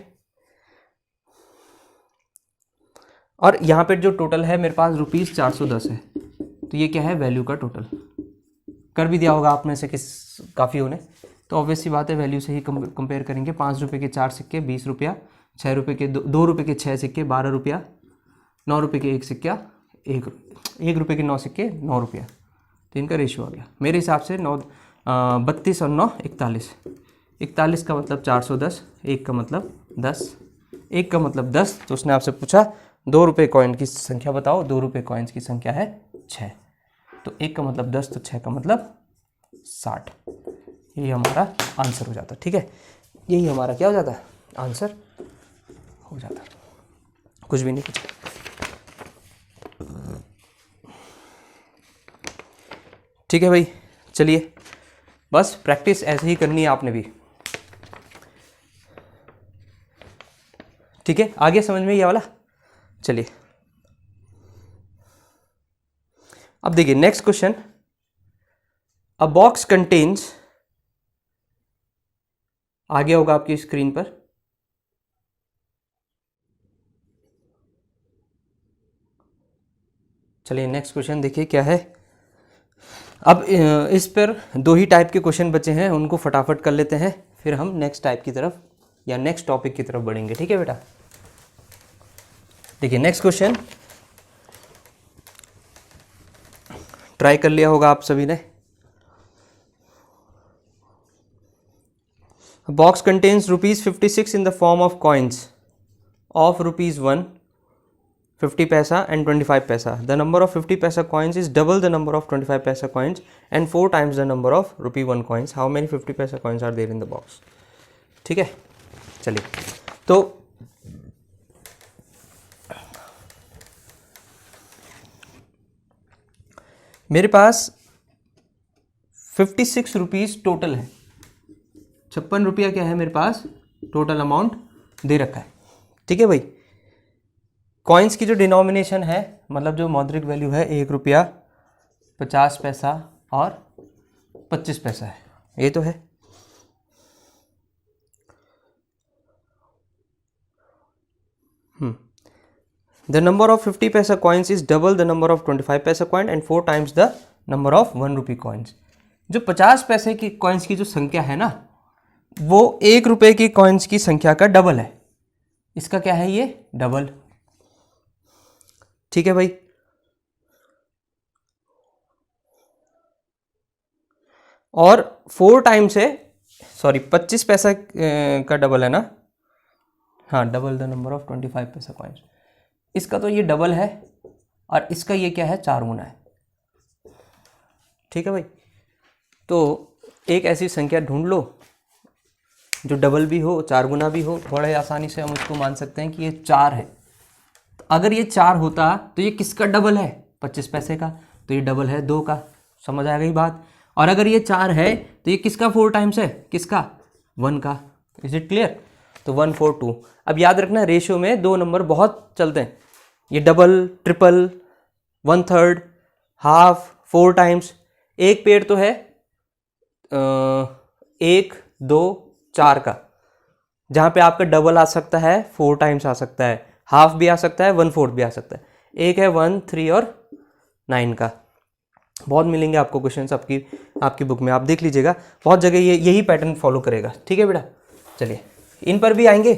A: और यहाँ पे जो टोटल है मेरे पास ₹410 है, तो ये क्या है वैल्यू का टोटल। कर भी दिया होगा आप में से काफ़ियों ने, तो ऑब्वियस सी बात है वैल्यू से ही कंपेयर करेंगे। 5 रुपये के 4 सिक्के 20 रुपया, 6 रुपये के 2 रुपये के 6 सिक्के 12 रुपया, 9 रुपये के 1 सिक्का 1 रुपये के 9 सिक्के 9 रुपया, तो इनका रेशियो आ गया मेरे हिसाब से 32 और 9 41। 41 का मतलब 410, 1 का मतलब 10, 1 का मतलब 10। तो उसने आपसे पूछा 2 रुपये कॉइन की संख्या बताओ, 2 रुपये कॉइन्स की संख्या है 6, तो 1 का मतलब 10, तो 6 का मतलब 60। यही हमारा आंसर हो जाता, ठीक है, यही हमारा क्या हो जाता है आंसर हो जाता, कुछ भी नहीं, कुछ। ठीक है भाई, चलिए बस प्रैक्टिस ऐसे ही करनी है आपने भी, ठीक है, आगे समझ में ये वाला। चलिए अब देखिए नेक्स्ट क्वेश्चन, अ बॉक्स कंटेन्स, आगे होगा आपकी स्क्रीन पर, चलिए नेक्स्ट क्वेश्चन देखिए क्या है। अब इस पर 2 ही टाइप के क्वेश्चन बचे हैं, उनको फटाफट कर लेते हैं, फिर हम नेक्स्ट टाइप की तरफ या नेक्स्ट टॉपिक की तरफ बढ़ेंगे, ठीक है बेटा। देखिए नेक्स्ट क्वेश्चन ट्राई कर लिया होगा आप सभी ने। Box contains ₹56 in the form of coins of ₹1, 50 paisa and 25 paisa. The number of 50 paisa coins is double the number of 25 paisa coins and 4 times the number of ₹1 coins. How many 50 paisa coins are there in the box? ठीक है, चलिए तो मेरे पास 56 rupees total है, 56 रुपया क्या है मेरे पास टोटल अमाउंट दे रखा है, ठीक है भाई। कॉइन्स की जो डिनोमिनेशन है, मतलब जो मौद्रिक वैल्यू है, 1 रुपया 50 पैसा और 25 पैसा है, ये तो है। The number of 50 paisa coins is double the number of 25 paisa coin and 4 times the number of 1 rupee coins. जो 50 पैसे की कॉइन्स की जो संख्या है ना, वो 1 रुपये की कॉइन्स की संख्या का डबल है, इसका क्या है ये डबल, ठीक है भाई। और 4 टाइम्स है, सॉरी 25 पैसा का डबल है ना, हाँ डबल द नंबर ऑफ 25 पैसा कॉइन्स, इसका तो ये डबल है और इसका ये क्या है 4 गुना है, ठीक है भाई। तो एक ऐसी संख्या ढूंढ लो जो डबल भी हो 4 गुना भी हो, बड़े आसानी से हम उसको मान सकते हैं कि ये 4 है। तो अगर ये 4 होता तो ये किसका डबल है 25 पैसे का, तो ये डबल है 2 का, समझ आ गई बात। और अगर ये 4 है तो ये किसका 4 टाइम्स है, किसका 1 का, इज इट क्लियर। तो 1, 4, 2। अब याद रखना रेशियो में 2 नंबर बहुत चलते हैं, ये डबल, ट्रिपल, 1/3, हाफ, 4 टाइम्स। एक पेड़ तो है 1, 2, 4 का, जहाँ पे आपका डबल आ सकता है, 4 टाइम्स आ सकता है, हाफ भी आ सकता है, 1/4 भी आ सकता है। एक है 1, 3 और 9 का। बहुत मिलेंगे आपको क्वेश्चंस आपकी बुक में, आप देख लीजिएगा, बहुत जगह ये यही पैटर्न फॉलो करेगा, ठीक है बेटा। चलिए इन पर भी आएंगे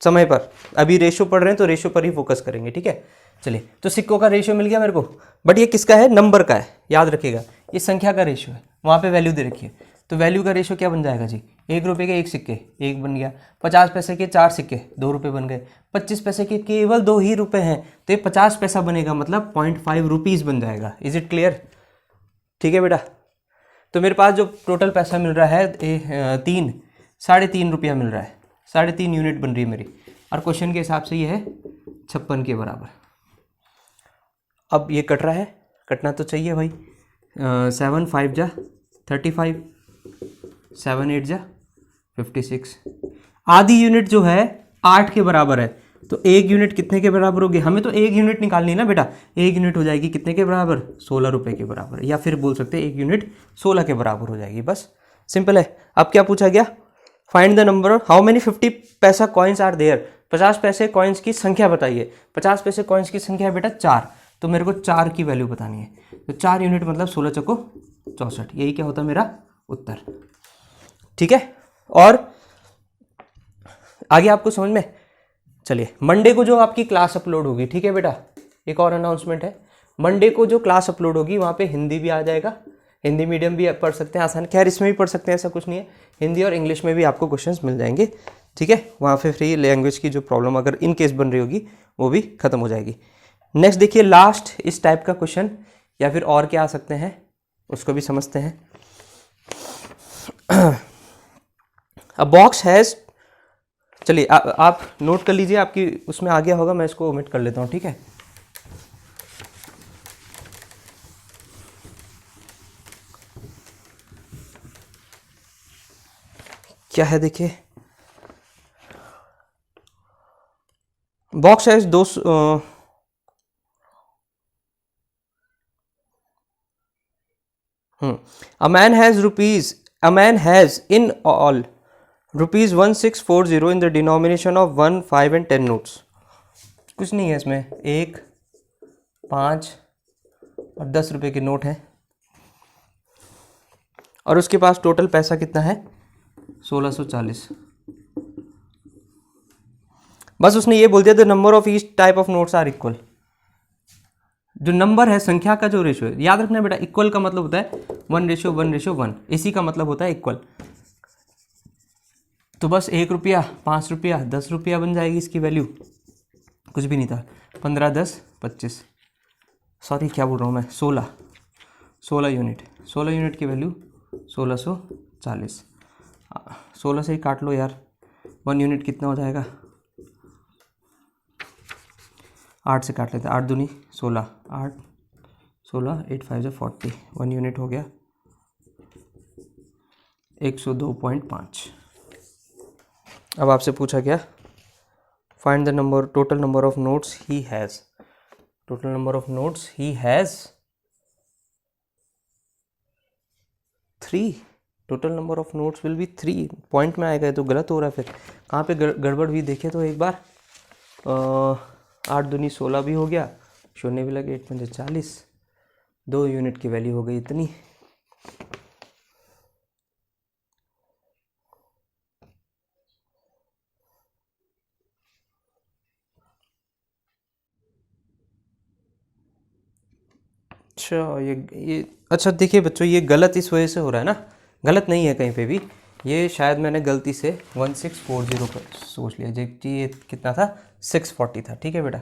A: समय पर, अभी रेशियो पढ़ रहे हैं तो रेशियो पर ही फोकस करेंगे, ठीक है। चलिए तो सिक्कों का रेशियो मिल गया मेरे को, बट ये किसका है, नंबर का है, याद रखिएगा ये संख्या का रेशियो है, वहाँ पे वैल्यू दे रखी है। तो वैल्यू का रेशियो क्या बन जाएगा जी, 1 रुपये के 1 सिक्के 1 बन गया, 50 पैसे के 4 सिक्के 2 रुपये बन गए, 25 पैसे के केवल 2 ही रुपये हैं, तो ये 50 पैसा बनेगा, मतलब 0.5 रुपीज़ बन जाएगा। इज इट क्लियर, ठीक है बेटा। तो मेरे पास जो टोटल पैसा मिल रहा है 3.5 रुपया मिल रहा है, 3.5 यूनिट बन रही है मेरी, और क्वेश्चन के हिसाब से ये है 56 के बराबर। अब ये कट रहा है, कटना तो चाहिए भाई, 7 5 जा 35, 7 8 जा 56, आधी यूनिट जो है 8 के बराबर है, तो 1 यूनिट कितने के बराबर होगी, हमें तो 1 यूनिट निकालनी है ना बेटा। 1 यूनिट हो जाएगी कितने के बराबर, 16 रुपये के बराबर, या फिर बोल सकते हैं 1 यूनिट 16 के बराबर हो जाएगी, बस सिंपल है। अब क्या पूछा गया, find the number of how many 50 पैसा कॉइन्स आर देयर, 50 पैसे कॉइन्स की संख्या बताइए। 50 पैसे कॉइन्स की संख्या है बेटा 4, तो मेरे को 4 की वैल्यू बतानी है। तो 4 यूनिट मतलब 16 चौको 64, यही क्या होता मेरा उत्तर। ठीक है, और आगे आपको समझ में। चलिए, मंडे को जो आपकी क्लास अपलोड होगी, ठीक है बेटा, एक और अनाउंसमेंट है, मंडे को जो क्लास अपलोड होगी वहाँ पे हिंदी भी आ जाएगा, हिंदी मीडियम भी पढ़ सकते हैं आसान, खैर इसमें भी पढ़ सकते हैं, ऐसा कुछ नहीं है, हिंदी और इंग्लिश में भी आपको क्वेश्चंस मिल जाएंगे। ठीक है, वहाँ पे फ्री लैंग्वेज की जो प्रॉब्लम अगर इन केस बन रही होगी वो भी खत्म हो जाएगी। नेक्स्ट देखिए, लास्ट इस टाइप का क्वेश्चन, या फिर और क्या आ सकते हैं उसको भी समझते हैं। अ बॉक्स हैज़, चलिए आप नोट कर लीजिए, आपकी उसमें आ गया होगा, मैं इसको ओमिट कर लेता हूँ, ठीक है। क्या है देखिए, बॉक्स हैज दो a man has in all rupees 1640 in the denomination of 1, 5 and 10 notes। कुछ नहीं है इसमें, 1, 5 और 10 रुपए के नोट हैं, और उसके पास टोटल पैसा कितना है 1640। बस उसने ये बोल दिया the number of each type of notes are equal. जो नंबर है, संख्या का जो रेशियो है, याद रखना बेटा, इक्वल का मतलब होता है 1:1:1, इसी का मतलब होता है इक्वल। तो बस 1 रुपया, 5 रुपया, 10 रुपया बन जाएगी इसकी वैल्यू, कुछ भी नहीं था। 15, 10, 25, सॉरी क्या बोल रहा हूँ मैं, 16 यूनिट, 16 यूनिट की वैल्यू 1640। 16 से ही काट लो यार, 1 यूनिट कितना हो जाएगा, 8 से काट लेते हैं, 8 दूनी 16, 8 16, 8 5 40, 1 यूनिट हो गया 102.5। अब आपसे पूछा गया find the number, total number of notes he has, total number of notes he has 3, total number of notes will be 3, point में आएगा, ये तो गलत हो रहा है, फिर कहाँ पे गड़बड़ हुई देखे तो एक बार। 8 दूनी 16 भी हो गया, शून्य भी लगे, 8 पंजे 40, 2 यूनिट की वैल्यू हो गई इतनी। अच्छा, ये अच्छा देखिए बच्चों, ये गलत इस वजह से हो रहा है ना, गलत नहीं है कहीं पे भी, ये शायद मैंने गलती से 1640 पर सोच लिया, जबकि ये कितना था 640 था। ठीक है बेटा,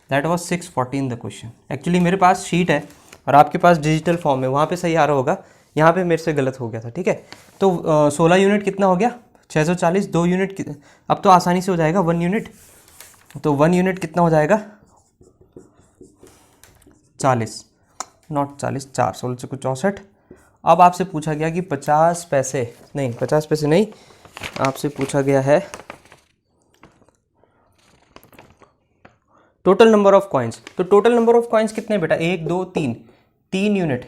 A: that was 640 in the question. Actually मेरे पास शीट है और आपके पास डिजिटल फॉर्म है, वहाँ पे सही आ रहा होगा, यहाँ पे मेरे से गलत हो गया था। ठीक है, तो 16 यूनिट कितना हो गया 640, 2 यूनिट अब तो आसानी से हो जाएगा 1 यूनिट, तो 1 यूनिट कितना हो जाएगा 40, नॉट 40, 4, 16 से कुछ 64। अब आपसे पूछा गया कि 50 पैसे नहीं, 50 पैसे नहीं, आपसे पूछा गया है टोटल नंबर ऑफ कॉइन्स। तो टोटल नंबर ऑफ कॉइन्स कितने बेटा, 1, 2, 3, 3 यूनिट।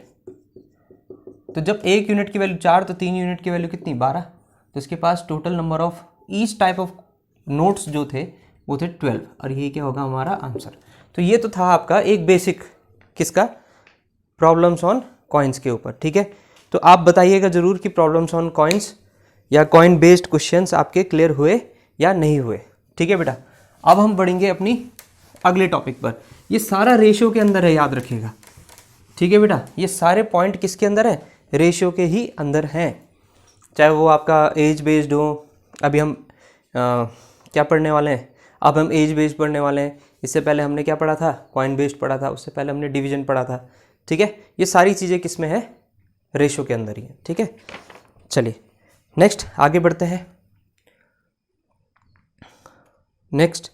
A: तो जब 1 यूनिट की वैल्यू 4, तो 3 यूनिट की वैल्यू कितनी 12। तो इसके पास total number of each type of notes जो थे वो थे 12, और ये क्या होगा हमारा आंसर। तो ये तो था आपका एक बेसिक किसका, प्रॉब्लम्स ऑन कॉइन्स के ऊपर। ठीक है, तो आप बताइएगा जरूर कि प्रॉब्लम्स ऑन कॉइन्स या कॉइन बेस्ड क्वेश्चंस आपके क्लियर हुए या नहीं हुए। ठीक है बेटा, अब हम बढ़ेंगे अपनी अगले टॉपिक पर। ये सारा रेशियो के अंदर है, याद रखिएगा। ठीक है बेटा, ये सारे पॉइंट किसके अंदर है, रेशियो के ही अंदर हैं, चाहे वो आपका एज बेस्ड हो। अभी हम क्या पढ़ने वाले हैं, अब हम एज बेस्ड पढ़ने वाले हैं। इससे पहले हमने क्या पढ़ा था, कॉइन बेस्ड पढ़ा था, उससे पहले हमने डिवीजन पढ़ा था। ठीक है, ये सारी चीज़ें किस में है, रेशियो के अंदर ही है। ठीक है, चलिए नेक्स्ट आगे बढ़ते हैं। नेक्स्ट,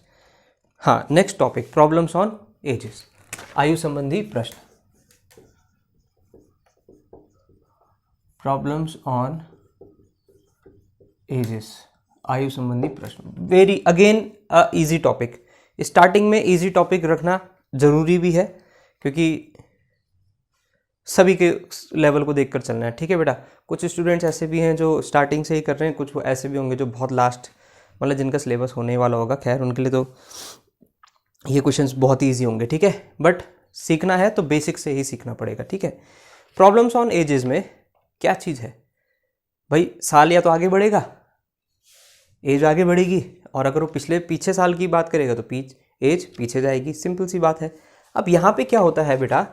A: हाँ next topic problems on edges, आयु संबंधी प्रश्न, प्रॉब्लम्स ऑन एजेस, आयु संबंधी प्रश्न। Very again easy topic, starting में इजी टॉपिक रखना ज़रूरी भी है, क्योंकि सभी के लेवल को देखकर चलना है, ठीक है बेटा। कुछ स्टूडेंट्स ऐसे भी हैं जो स्टार्टिंग से ही कर रहे हैं, कुछ ऐसे भी होंगे जो बहुत लास्ट मतलब जिनका सिलेबस होने वाला होगा, खैर उनके लिए तो ये क्वेश्चंस बहुत ईजी होंगे, ठीक है। बट सीखना है तो बेसिक से ही सीखना पड़ेगा, ठीक है। प्रॉब्लम्स ऑन एजेस में क्या चीज़ है भाई, साल या तो आगे बढ़ेगा, एज आगे बढ़ेगी, और अगर वो पीछे साल की बात करेगा तो एज पीछे जाएगी, सिंपल सी बात है। अब यहाँ पे क्या होता है बेटा,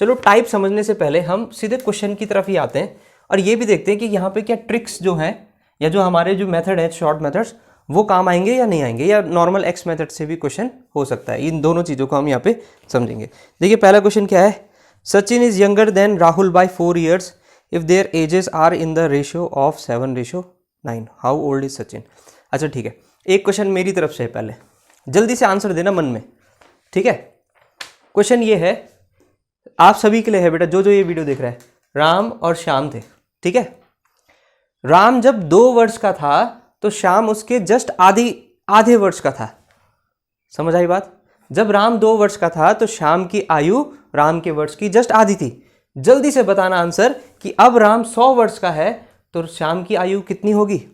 A: चलो टाइप समझने से पहले हम सीधे क्वेश्चन की तरफ ही आते हैं और ये भी देखते हैं कि यहाँ पे क्या ट्रिक्स जो हैं या जो हमारे जो मेथड है शॉर्ट मेथड्स वो काम आएंगे या नहीं आएंगे, या नॉर्मल एक्स मेथड से भी क्वेश्चन हो सकता है। इन दोनों चीज़ों को हम यहाँ पे समझेंगे। देखिए पहला क्वेश्चन क्या है, Sachin is younger than Rahul by 4 years if their ages are in the ratio of 7:9, how old is Sachin. अच्छा ठीक है, एक क्वेश्चन मेरी तरफ से है, पहले जल्दी से आंसर देना मन में, ठीक है। क्वेश्चन ये है, आप सभी के लिए है बेटा, जो ये वीडियो देख रहा है, राम और श्याम थे, ठीक है। राम जब 2 वर्ष का था तो श्याम उसके जस्ट आधे वर्ष का था, समझ आई बात। जब राम 2 वर्ष का था तो श्याम की आयु राम के वर्ष की जस्ट आधी थी। जल्दी से बताना आंसर कि अब राम 100 वर्ष का है तो श्याम की आयु कितनी होगी।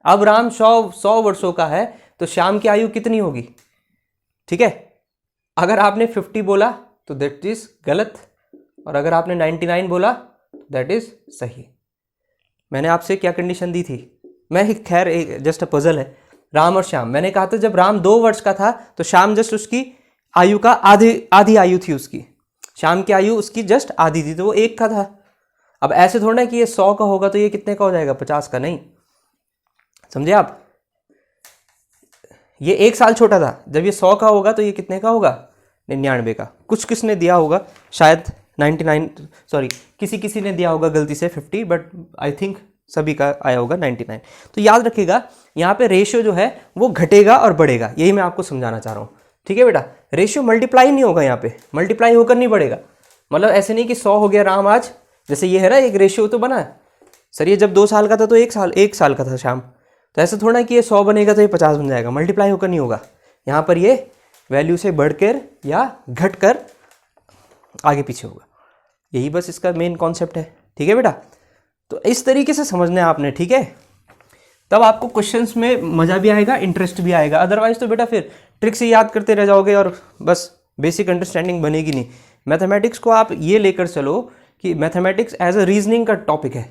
A: अब राम 100 वर्षों का है तो श्याम की आयु कितनी होगी, ठीक है। अगर आपने 50 बोला तो दैट इज गलत, और अगर आपने 99 बोला दैट इज सही। मैंने आपसे क्या कंडीशन दी थी, मैं खैर जस्ट अ पजल है, राम और श्याम। मैंने कहा था जब राम 2 वर्ष का था तो श्याम जस्ट उसकी आयु का आधी आयु थी उसकी, श्याम की आयु उसकी जस्ट आधी थी, तो वो 1 का था। अब ऐसे थोड़ा ना कि ये 100 का होगा तो ये कितने का हो जाएगा, 50 का, नहीं, समझे आप। ये 1 साल छोटा था, जब ये 100 का होगा तो ये कितने का होगा, 99 का। कुछ किसने दिया होगा शायद 99, सॉरी किसी ने दिया होगा गलती से 50, बट आई थिंक सभी का आया होगा 99। तो याद रखिएगा यहाँ पे रेशियो जो है वो घटेगा और बढ़ेगा, यही मैं आपको समझाना चाह रहा हूँ, ठीक है बेटा। रेशियो मल्टीप्लाई नहीं होगा, यहाँ पे मल्टीप्लाई होकर नहीं बढ़ेगा। मतलब ऐसे नहीं कि 100 हो गया राम आज, जैसे ये है ना एक रेशियो तो बना है सर, ये जब 2 साल का था तो 1 साल का था श्याम, तो ऐसा थोड़ा कि ये 100 बनेगा तो ये 50 बन जाएगा, मल्टीप्लाई होकर नहीं होगा। यहाँ पर ये वैल्यू से बढ़कर या घटकर आगे पीछे होगा, यही बस इसका मेन कॉन्सेप्ट है, ठीक है बेटा। तो इस तरीके से समझना है आपने, ठीक है, तब आपको क्वेश्चंस में मज़ा भी आएगा, इंटरेस्ट भी आएगा। अदरवाइज तो बेटा फिर ट्रिक से याद करते रह जाओगे और बस बेसिक अंडरस्टैंडिंग बनेगी नहीं। मैथमेटिक्स को आप ये लेकर चलो कि मैथमेटिक्स एज अ रीजनिंग का टॉपिक है,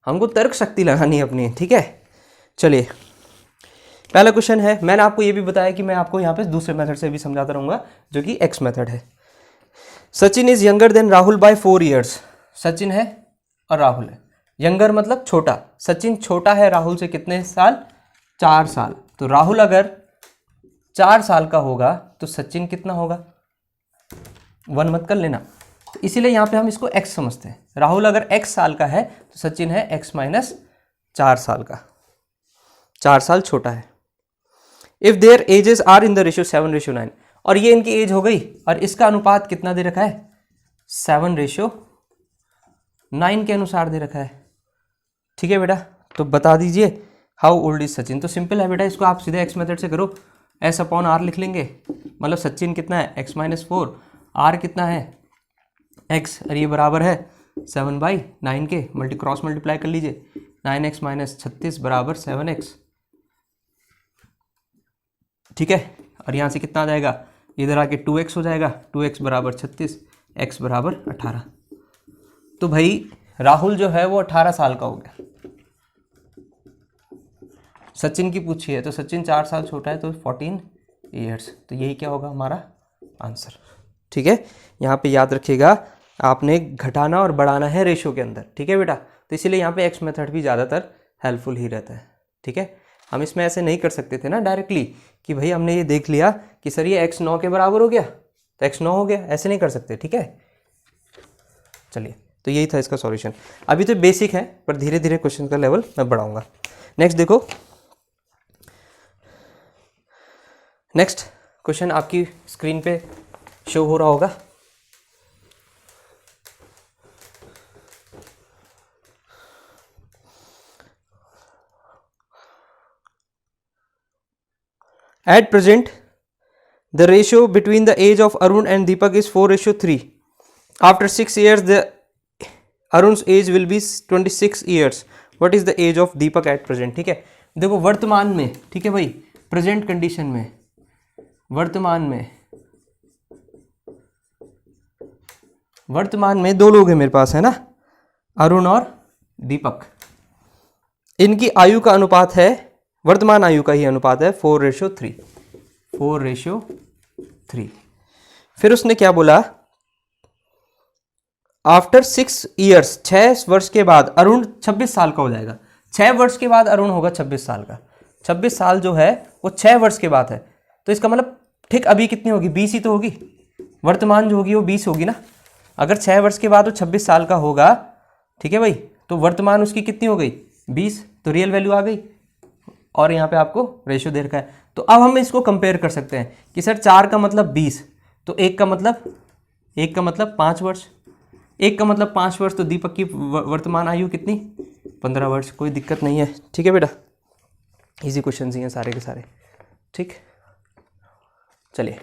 A: हमको तर्क शक्ति लगानी है अपनी, ठीक है। चलिए पहला क्वेश्चन है, मैंने आपको ये भी बताया कि मैं आपको यहाँ पे दूसरे मेथड से भी समझाता रहूँगा जो कि एक्स मेथड है। Sachin is younger than Rahul by 4 years, Sachin है और राहुल है, यंगर मतलब छोटा, सचिन छोटा है राहुल से कितने साल, 4 साल। तो राहुल अगर 4 साल का होगा तो सचिन कितना होगा, 1 मत कर लेना, तो इसीलिए यहाँ पे हम इसको x समझते हैं। राहुल अगर x साल का है तो सचिन है x माइनस 4 साल का, 4 साल छोटा है। If their ages are in the ratio 7:9, और ये इनकी एज हो गई और इसका अनुपात कितना दे रखा है, 7:9 के अनुसार दे रखा है, ठीक है बेटा। तो बता दीजिए हाउ ओल्ड इज सचिन। तो सिंपल है बेटा, इसको आप सीधे एक्स मेथड से करो, एस अपॉन आर लिख लेंगे, मतलब सचिन कितना है x-4, आर कितना है x, और ये बराबर है 7/9 के, क्रॉस मल्टीप्लाई कर लीजिए, 9x - 36 बराबर 7x, ठीक है। और यहाँ से कितना आ जाएगा, इधर आके 2x हो जाएगा, 2x बराबर 36, x बराबर 18। तो भाई राहुल जो है वो 18 साल का हो गया। सचिन की पूछी है तो सचिन 4 साल छोटा है तो 14 years, तो यही क्या होगा हमारा आंसर, ठीक है। यहाँ पे याद रखिएगा आपने घटाना और बढ़ाना है रेशियो के अंदर, ठीक है बेटा। तो इसीलिए यहाँ पे एक्स मेथड भी ज़्यादातर हेल्पफुल ही रहता है, ठीक है। हम इसमें ऐसे नहीं कर सकते थे ना डायरेक्टली कि भाई हमने ये देख लिया कि सर ये x 9 के बराबर हो गया तो x 9 हो गया, ऐसे नहीं कर सकते, ठीक है। चलिए तो यही था इसका सॉल्यूशन। अभी तो बेसिक है पर धीरे धीरे क्वेश्चन का लेवल मैं बढ़ाऊंगा। नेक्स्ट देखो, नेक्स्ट क्वेश्चन आपकी स्क्रीन पे शो हो रहा होगा। At present the ratio between the age of Arun and Deepak is 4:3. After 6 years the Arun's age will be 26 years. What is the age of Deepak at present. ठीक है, देखो वर्तमान में, ठीक है भाई, प्रेजेंट कंडीशन में, वर्तमान में दो लोग हैं मेरे पास, है ना, अरुण और दीपक. इनकी आयु का अनुपात है, वर्तमान आयु का ही अनुपात है 4:3. 4:3. फिर उसने क्या बोला, आफ्टर 6 years, 6 वर्ष के बाद अरुण 26 साल का हो जाएगा. 6 वर्ष के बाद अरुण होगा 26 साल का. 26 साल जो है वो 6 वर्ष के बाद है. तो इसका मतलब ठीक अभी कितनी होगी, 20 ही तो होगी. वर्तमान जो होगी वो 20 होगी ना. अगर 6 वर्ष के बाद वो 26 साल का होगा, ठीक है भाई, तो वर्तमान उसकी कितनी हो गई, 20. तो रियल वैल्यू आ गई. और यहाँ पे आपको रेशियो दे रखा है. तो अब हम इसको कंपेयर कर सकते हैं कि सर 4 का मतलब 20, तो 1 का मतलब 5 वर्ष. 1 का मतलब 5 वर्ष, तो दीपक की वर्तमान आयु कितनी, 15 वर्ष. कोई दिक्कत नहीं है. ठीक है बेटा, इजी क्वेश्चन ही हैं सारे के सारे. ठीक, चलिए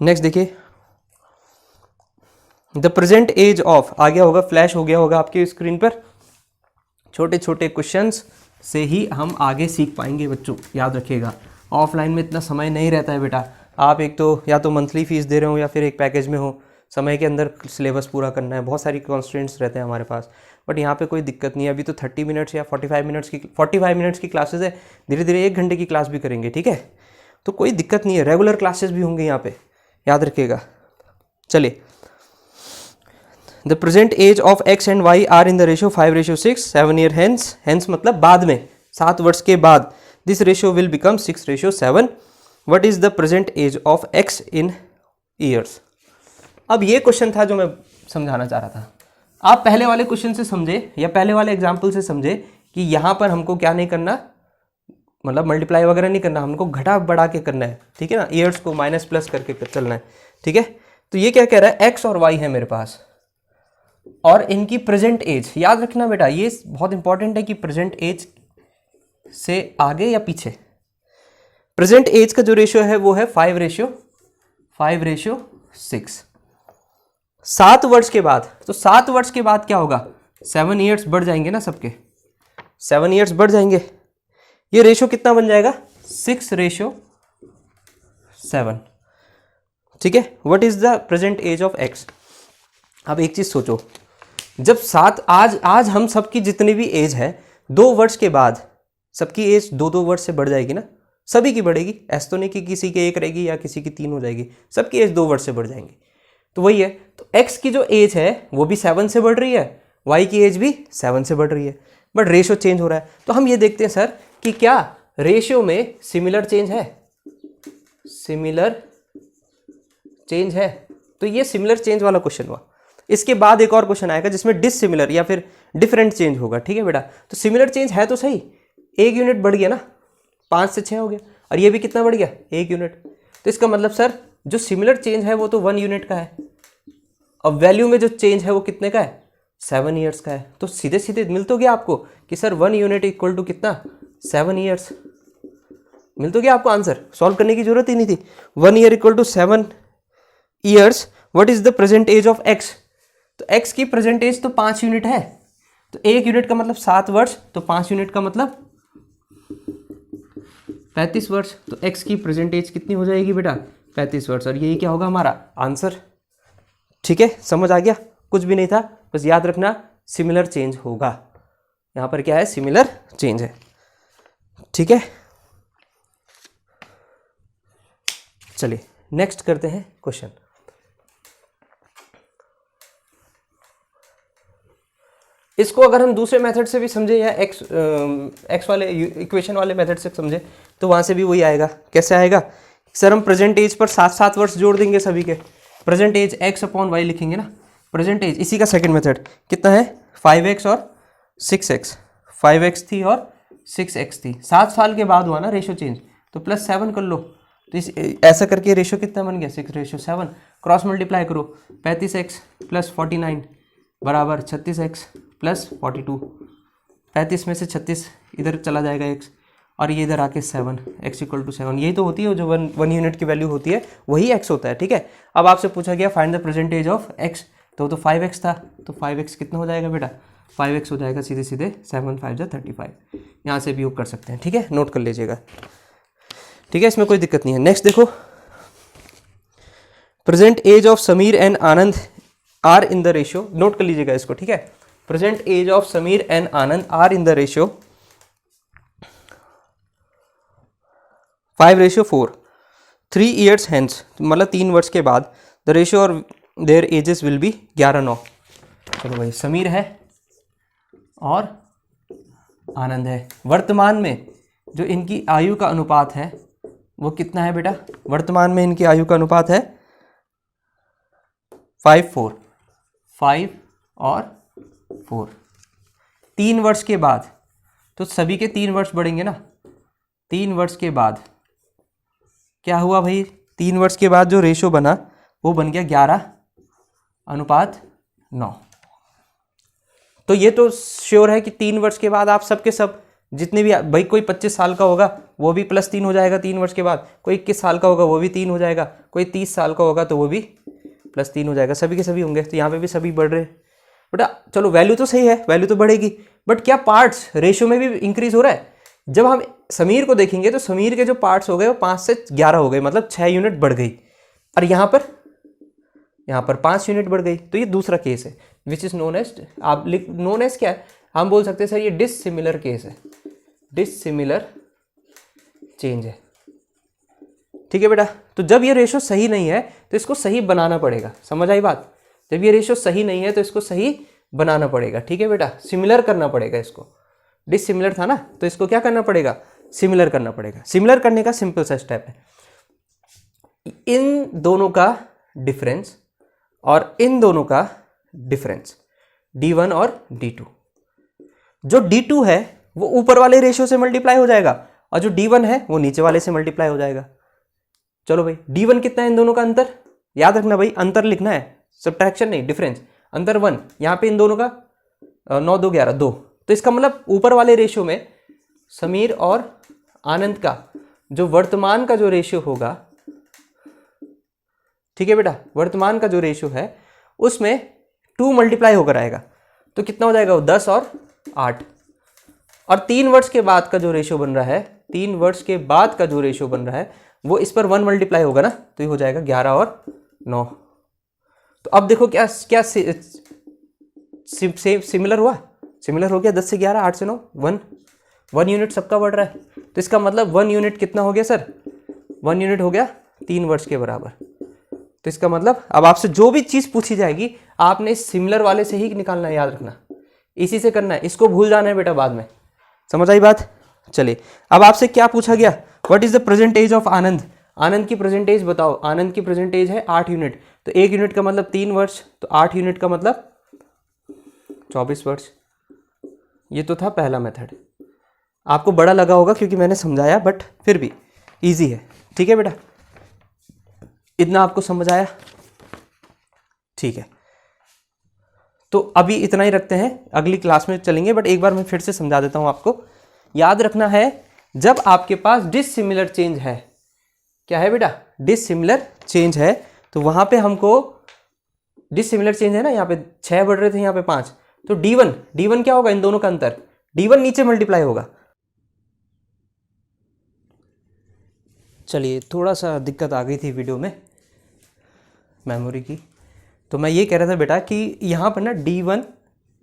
A: नेक्स्ट देखिए. द प्रेजेंट एज ऑफ, आ गया होगा, फ्लैश हो गया होगा आपकी स्क्रीन पर. छोटे छोटे क्वेश्चंस से ही हम आगे सीख पाएंगे बच्चों, याद रखिएगा. ऑफलाइन में इतना समय नहीं रहता है बेटा. आप एक तो या तो मंथली फीस दे रहे हो या फिर एक पैकेज में हो, समय के अंदर सिलेबस पूरा करना है, बहुत सारी कॉन्स्टेंट्स रहते हैं हमारे पास. बट यहाँ पे कोई दिक्कत नहीं है. अभी तो 30 मिनट्स या 45 मिनट्स की क्लासेस है. धीरे धीरे 1 घंटे की क्लास भी करेंगे. ठीक है, तो कोई दिक्कत नहीं है. रेगुलर क्लासेस भी होंगे यहाँ पे, याद रखिएगा. चलिए, the present age of x and y are in the ratio 5:6. 7 year hence मतलब बाद में, 7 वर्ष के बाद. This ratio will become 6:7. What is the present age of x in years. अब ये क्वेश्चन था जो मैं समझाना चाह रहा था. आप पहले वाले क्वेश्चन से समझे या पहले वाले एग्जाम्पल से समझे कि यहाँ पर हमको क्या नहीं करना, मतलब मल्टीप्लाई वगैरह नहीं करना, हमको घटा बढ़ा के करना है. ठीक है ना, ईयर्स को माइनस प्लस करके चलना है. ठीक है, तो ये क्या कह रहा है, एक्स और वाई है मेरे पास और इनकी प्रेजेंट एज. याद रखना बेटा, ये बहुत इंपॉर्टेंट है कि प्रेजेंट एज से आगे या पीछे. प्रेजेंट एज का जो रेशियो है वो है 5:6. 7 वर्ष के बाद, तो 7 वर्ष के बाद क्या होगा, 7 years बढ़ जाएंगे ना सबके, 7 years बढ़ जाएंगे. ये रेशियो कितना बन जाएगा, 6:7. ठीक है, what is the present age of x. अब एक चीज सोचो, जब 7 आज हम सबकी जितनी भी एज है, 2 वर्ष के बाद सबकी एज 2-2 वर्ष से बढ़ जाएगी ना. सभी की बढ़ेगी, ऐसा तो नहीं कि किसी की 1 रहेगी या किसी की 3 हो जाएगी. सबकी एज 2 वर्ष से बढ़ जाएंगी. तो वही है, तो x की जो एज है वो भी 7 से बढ़ रही है, y की एज भी 7 से बढ़ रही है, बट रेशियो चेंज हो रहा है. तो हम ये देखते हैं सर कि क्या रेशियो में सिमिलर चेंज है. तो ये सिमिलर चेंज वाला क्वेश्चन हुआ. इसके बाद एक और क्वेश्चन आएगा जिसमें डिससिमिलर या फिर डिफरेंट चेंज होगा. ठीक है बेटा, तो सिमिलर चेंज है तो सही, 1 यूनिट बढ़ गया ना, 5 से 6 हो गया, और ये भी कितना बढ़ गया, 1 यूनिट. तो इसका मतलब सर जो सिमिलर चेंज है वो तो 1 यूनिट का है, और वैल्यू में जो चेंज है वो कितने का है, 7 years का है. तो सीधे सीधे मिल तो गया आपको कि सर 1 यूनिट इक्वल टू कितना, 7 years. मिल तो गया आपको आंसर, सॉल्व करने की जरूरत ही नहीं थी. 1 year equal to 7 years. What is the present age of x. तो एक्स की प्रेजेंट एज तो 5 यूनिट है, तो 1 यूनिट का मतलब 7 वर्ष, तो 5 यूनिट का मतलब 35 वर्ष. तो एक्स की प्रेजेंट एज कितनी हो जाएगी बेटा, 35 वर्ष. और यही क्या होगा हमारा आंसर. ठीक है, समझ आ गया, कुछ भी नहीं था, बस याद रखना सिमिलर चेंज होगा. यहाँ पर क्या है, सिमिलर चेंज है. ठीक है, चलिए नेक्स्ट करते हैं क्वेश्चन. इसको अगर हम दूसरे मेथड से भी समझे या एक्स वाले इक्वेशन वाले मेथड से समझे तो वहाँ से भी वही आएगा. कैसे आएगा सर, हम प्रेजेंट एज पर 7-7 वर्ष जोड़ देंगे सभी के. Present age x upon y लिखेंगे ना. प्रेजेंट एज, इसी का सेकंड मेथड कितना है, 5x और 6x. 5x थी और 6x थी. 7 साल के बाद हुआ ना रेशियो चेंज, तो +7 कर लो. तो ऐसा करके रेशियो कितना बन गया, 6:7. क्रॉस मल्टीप्लाई करो, 35x + 49 बराबर 36x + 42. 35 में से 36 इधर चला जाएगा x, और ये इधर आके 7, x इक्वल टू 7, यही तो होती है जो वन यूनिट की वैल्यू होती है वही x होता है, ठीक है। अब आपसे पूछा गया find the percentage of x, तो 5x था, तो 5x कितना हो जाएगा बेटा, 5x हो जाएगा सीधे सीधे 7 5 जा 35, यहाँ से भी योग कर सकते हैं, ठीक है, नोट कर लीजिएगा, ठीक है, इसमें कोई दिक्कत नहीं है। नेक्स्ट देखो, present age of Sameer and Anand are in the ratio, note कर लीजिएगा इसको, ठीक है। Present age of Sameer and Anand are in the ratio 5:4, 3 years hence, मतलब 3 वर्ष के बाद द रेशियो और देयर एजेस विल बी 11:9। चलो भाई, समीर है और आनंद है, वर्तमान में जो इनकी आयु का अनुपात है वो कितना है बेटा, वर्तमान में इनकी आयु का अनुपात है 5:4, 5 और 4। 3 वर्ष के बाद, तो सभी के 3 वर्ष बढ़ेंगे ना, 3 वर्ष के बाद क्या हुआ भाई, 3 वर्ष के बाद जो रेशो बना वो बन गया 11:9। तो ये तो श्योर है कि 3 वर्ष के बाद आप सबके सब जितने भी भाई, कोई 25 साल का होगा वो भी +3 हो जाएगा 3 वर्ष के बाद, कोई 21 साल का होगा वो भी 3 हो जाएगा, कोई 30 साल का होगा तो वो भी +3 हो जाएगा, सभी के सभी होंगे। तो यहाँ पे भी सभी बढ़ रहे बेटा, चलो वैल्यू तो सही है, वैल्यू तो बढ़ेगी, बट क्या पार्ट्स रेशियो में भी इंक्रीज हो रहा है। जब हम समीर को देखेंगे तो समीर के जो पार्ट्स हो गए वो 5 से 11 हो गए, मतलब 6 यूनिट बढ़ गई, और यहाँ पर 5 यूनिट बढ़ गई। तो ये दूसरा केस है विच इज नोन एज, आप नोन एज क्या है, हम बोल सकते हैं सर ये डिसिमिलर केस है, डिसिमिलर चेंज है, ठीक है बेटा। तो जब ये रेशो सही नहीं है तो इसको सही बनाना पड़ेगा, समझ आई बात, जब ये रेशो सही नहीं है तो इसको सही बनाना पड़ेगा, ठीक है बेटा, सिमिलर करना पड़ेगा इसको, डिसिमिलर था ना तो इसको क्या करना पड़ेगा, सिमिलर करना पड़ेगा। सिमिलर करने का सिंपल सा स्टेप है, इन दोनों का डिफरेंस और इन दोनों का डिफरेंस D1 और D2, जो D2 है वो ऊपर वाले रेशियो से मल्टीप्लाई हो जाएगा और जो D1 है वो नीचे वाले से मल्टीप्लाई हो जाएगा। चलो भाई, D1 कितना है इन दोनों का अंतर, याद रखना भाई, अंतर लिखना है, सब्ट्रैक्शन नहीं, डिफरेंस, अंतर 1, यहाँ पे इन दोनों का 9 2 11 2, तो इसका मतलब ऊपर वाले रेशियो में समीर और आनंद का जो वर्तमान का जो रेशियो होगा, ठीक है बेटा, वर्तमान का जो रेशियो है उसमें 2 मल्टीप्लाई होकर आएगा, तो कितना हो जाएगा वो 10 और 8, और 3 वर्ष के बाद का जो रेशियो बन रहा है, 3 वर्ष के बाद का जो रेशियो बन रहा है वो इस पर 1 मल्टीप्लाई होगा ना, तो ये हो जाएगा 11 और 9। तो अब देखो क्या क्या सिमिलर हुआ, सिमिलर हो गया, 10 से 11 8 से 9, 1 यूनिट सबका बढ़ रहा है, तो इसका मतलब 1 यूनिट कितना हो गया सर, 1 यूनिट हो गया 3 वर्ष के बराबर। तो इसका मतलब अब आपसे जो भी चीज़ पूछी जाएगी आपने इस सिमिलर वाले से ही निकालना है, याद रखना, इसी से करना है, इसको भूल जाना है बेटा बाद में, समझ आई बात। चलिए अब आपसे क्या पूछा गया, what is the present age of Anand, Anand की प्रेजेंट एज बताओ, आनंद की प्रेजेंट एज है 8 यूनिट, तो 1 यूनिट का मतलब 3 वर्ष, तो 8 यूनिट का मतलब 24 वर्ष। ये तो था पहला मेथड, आपको बड़ा लगा होगा क्योंकि मैंने समझाया, बट फिर भी इजी है, ठीक है बेटा, इतना आपको समझ आया, ठीक है। तो अभी इतना ही रखते हैं, अगली क्लास में चलेंगे, बट एक बार मैं फिर से समझा देता हूं आपको। याद रखना है जब आपके पास डिसिमिलर चेंज है, क्या है बेटा, डिसिमिलर चेंज है, तो वहां पे हमको डिसिमिलर चेंज है ना, यहाँ पे 6 बढ़ रहे थे, यहाँ पे 5, तो D1 क्या होगा, इन दोनों का अंतर, D1 नीचे मल्टीप्लाई होगा। चलिए थोड़ा सा दिक्कत आ गई थी वीडियो में मेमोरी की, तो मैं ये कह रहा था बेटा कि यहाँ पर ना D1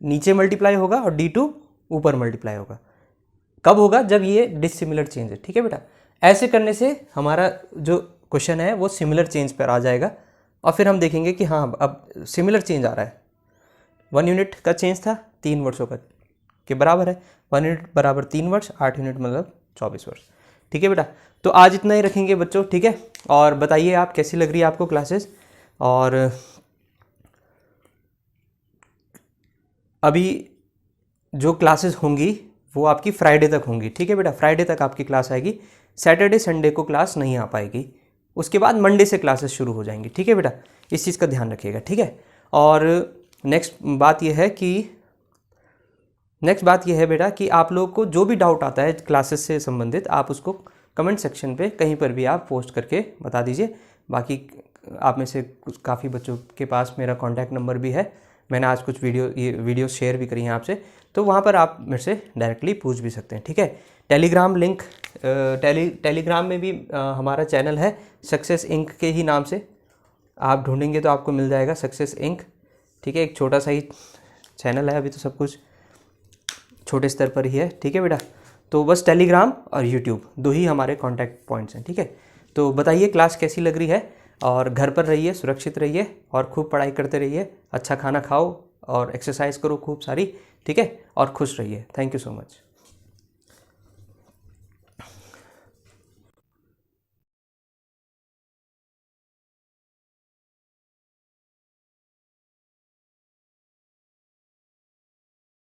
A: नीचे मल्टीप्लाई होगा और D2 ऊपर मल्टीप्लाई होगा। कब होगा, जब ये डिसिमिलर चेंज है, ठीक है बेटा। ऐसे करने से हमारा जो क्वेश्चन है वो सिमिलर चेंज पर आ जाएगा, और फिर हम देखेंगे कि हाँ अब सिमिलर चेंज आ रहा है। 1 यूनिट का चेंज था 3 वर्षों का के बराबर है, 1 यूनिट बराबर 3 वर्ष, 8 यूनिट मतलब 24 वर्ष, ठीक है बेटा। तो आज इतना ही रखेंगे बच्चों, ठीक है। और बताइए आप कैसी लग रही है आपको क्लासेस, और अभी जो क्लासेस होंगी वो आपकी फ्राइडे तक होंगी, ठीक है बेटा, फ्राइडे तक आपकी क्लास आएगी, सैटरडे संडे को क्लास नहीं आ पाएगी, उसके बाद मंडे से क्लासेस शुरू हो जाएंगी, ठीक है बेटा, इस चीज़ का ध्यान रखिएगा, ठीक है। और नेक्स्ट बात यह है कि नेक्स्ट बात यह है बेटा कि आप लोग को जो भी डाउट आता है क्लासेस से संबंधित, आप उसको कमेंट सेक्शन पे कहीं पर भी आप पोस्ट करके बता दीजिए। बाकी आप में से काफ़ी बच्चों के पास मेरा कॉन्टैक्ट नंबर भी है, मैंने आज कुछ वीडियो शेयर भी करी हैं आपसे, तो वहाँ पर आप मेरे से डायरेक्टली पूछ भी सकते हैं, ठीक है। टेलीग्राम लिंक, टेलीग्राम में भी हमारा चैनल है सक्सेस इंक के ही नाम से, आप ढूंढेंगे तो आपको मिल जाएगा सक्सेस इंक, ठीक है। एक छोटा सा ही चैनल है, अभी तो सब कुछ छोटे स्तर पर ही है, ठीक है बेटा। तो बस टेलीग्राम और यूट्यूब दो ही हमारे कांटेक्ट पॉइंट्स हैं, ठीक है। तो बताइए क्लास कैसी लग रही है, और घर पर रहिए, सुरक्षित रहिए और खूब पढ़ाई करते रहिए, अच्छा खाना खाओ और एक्सरसाइज करो खूब सारी, ठीक है, और खुश रहिए। Thank you so much.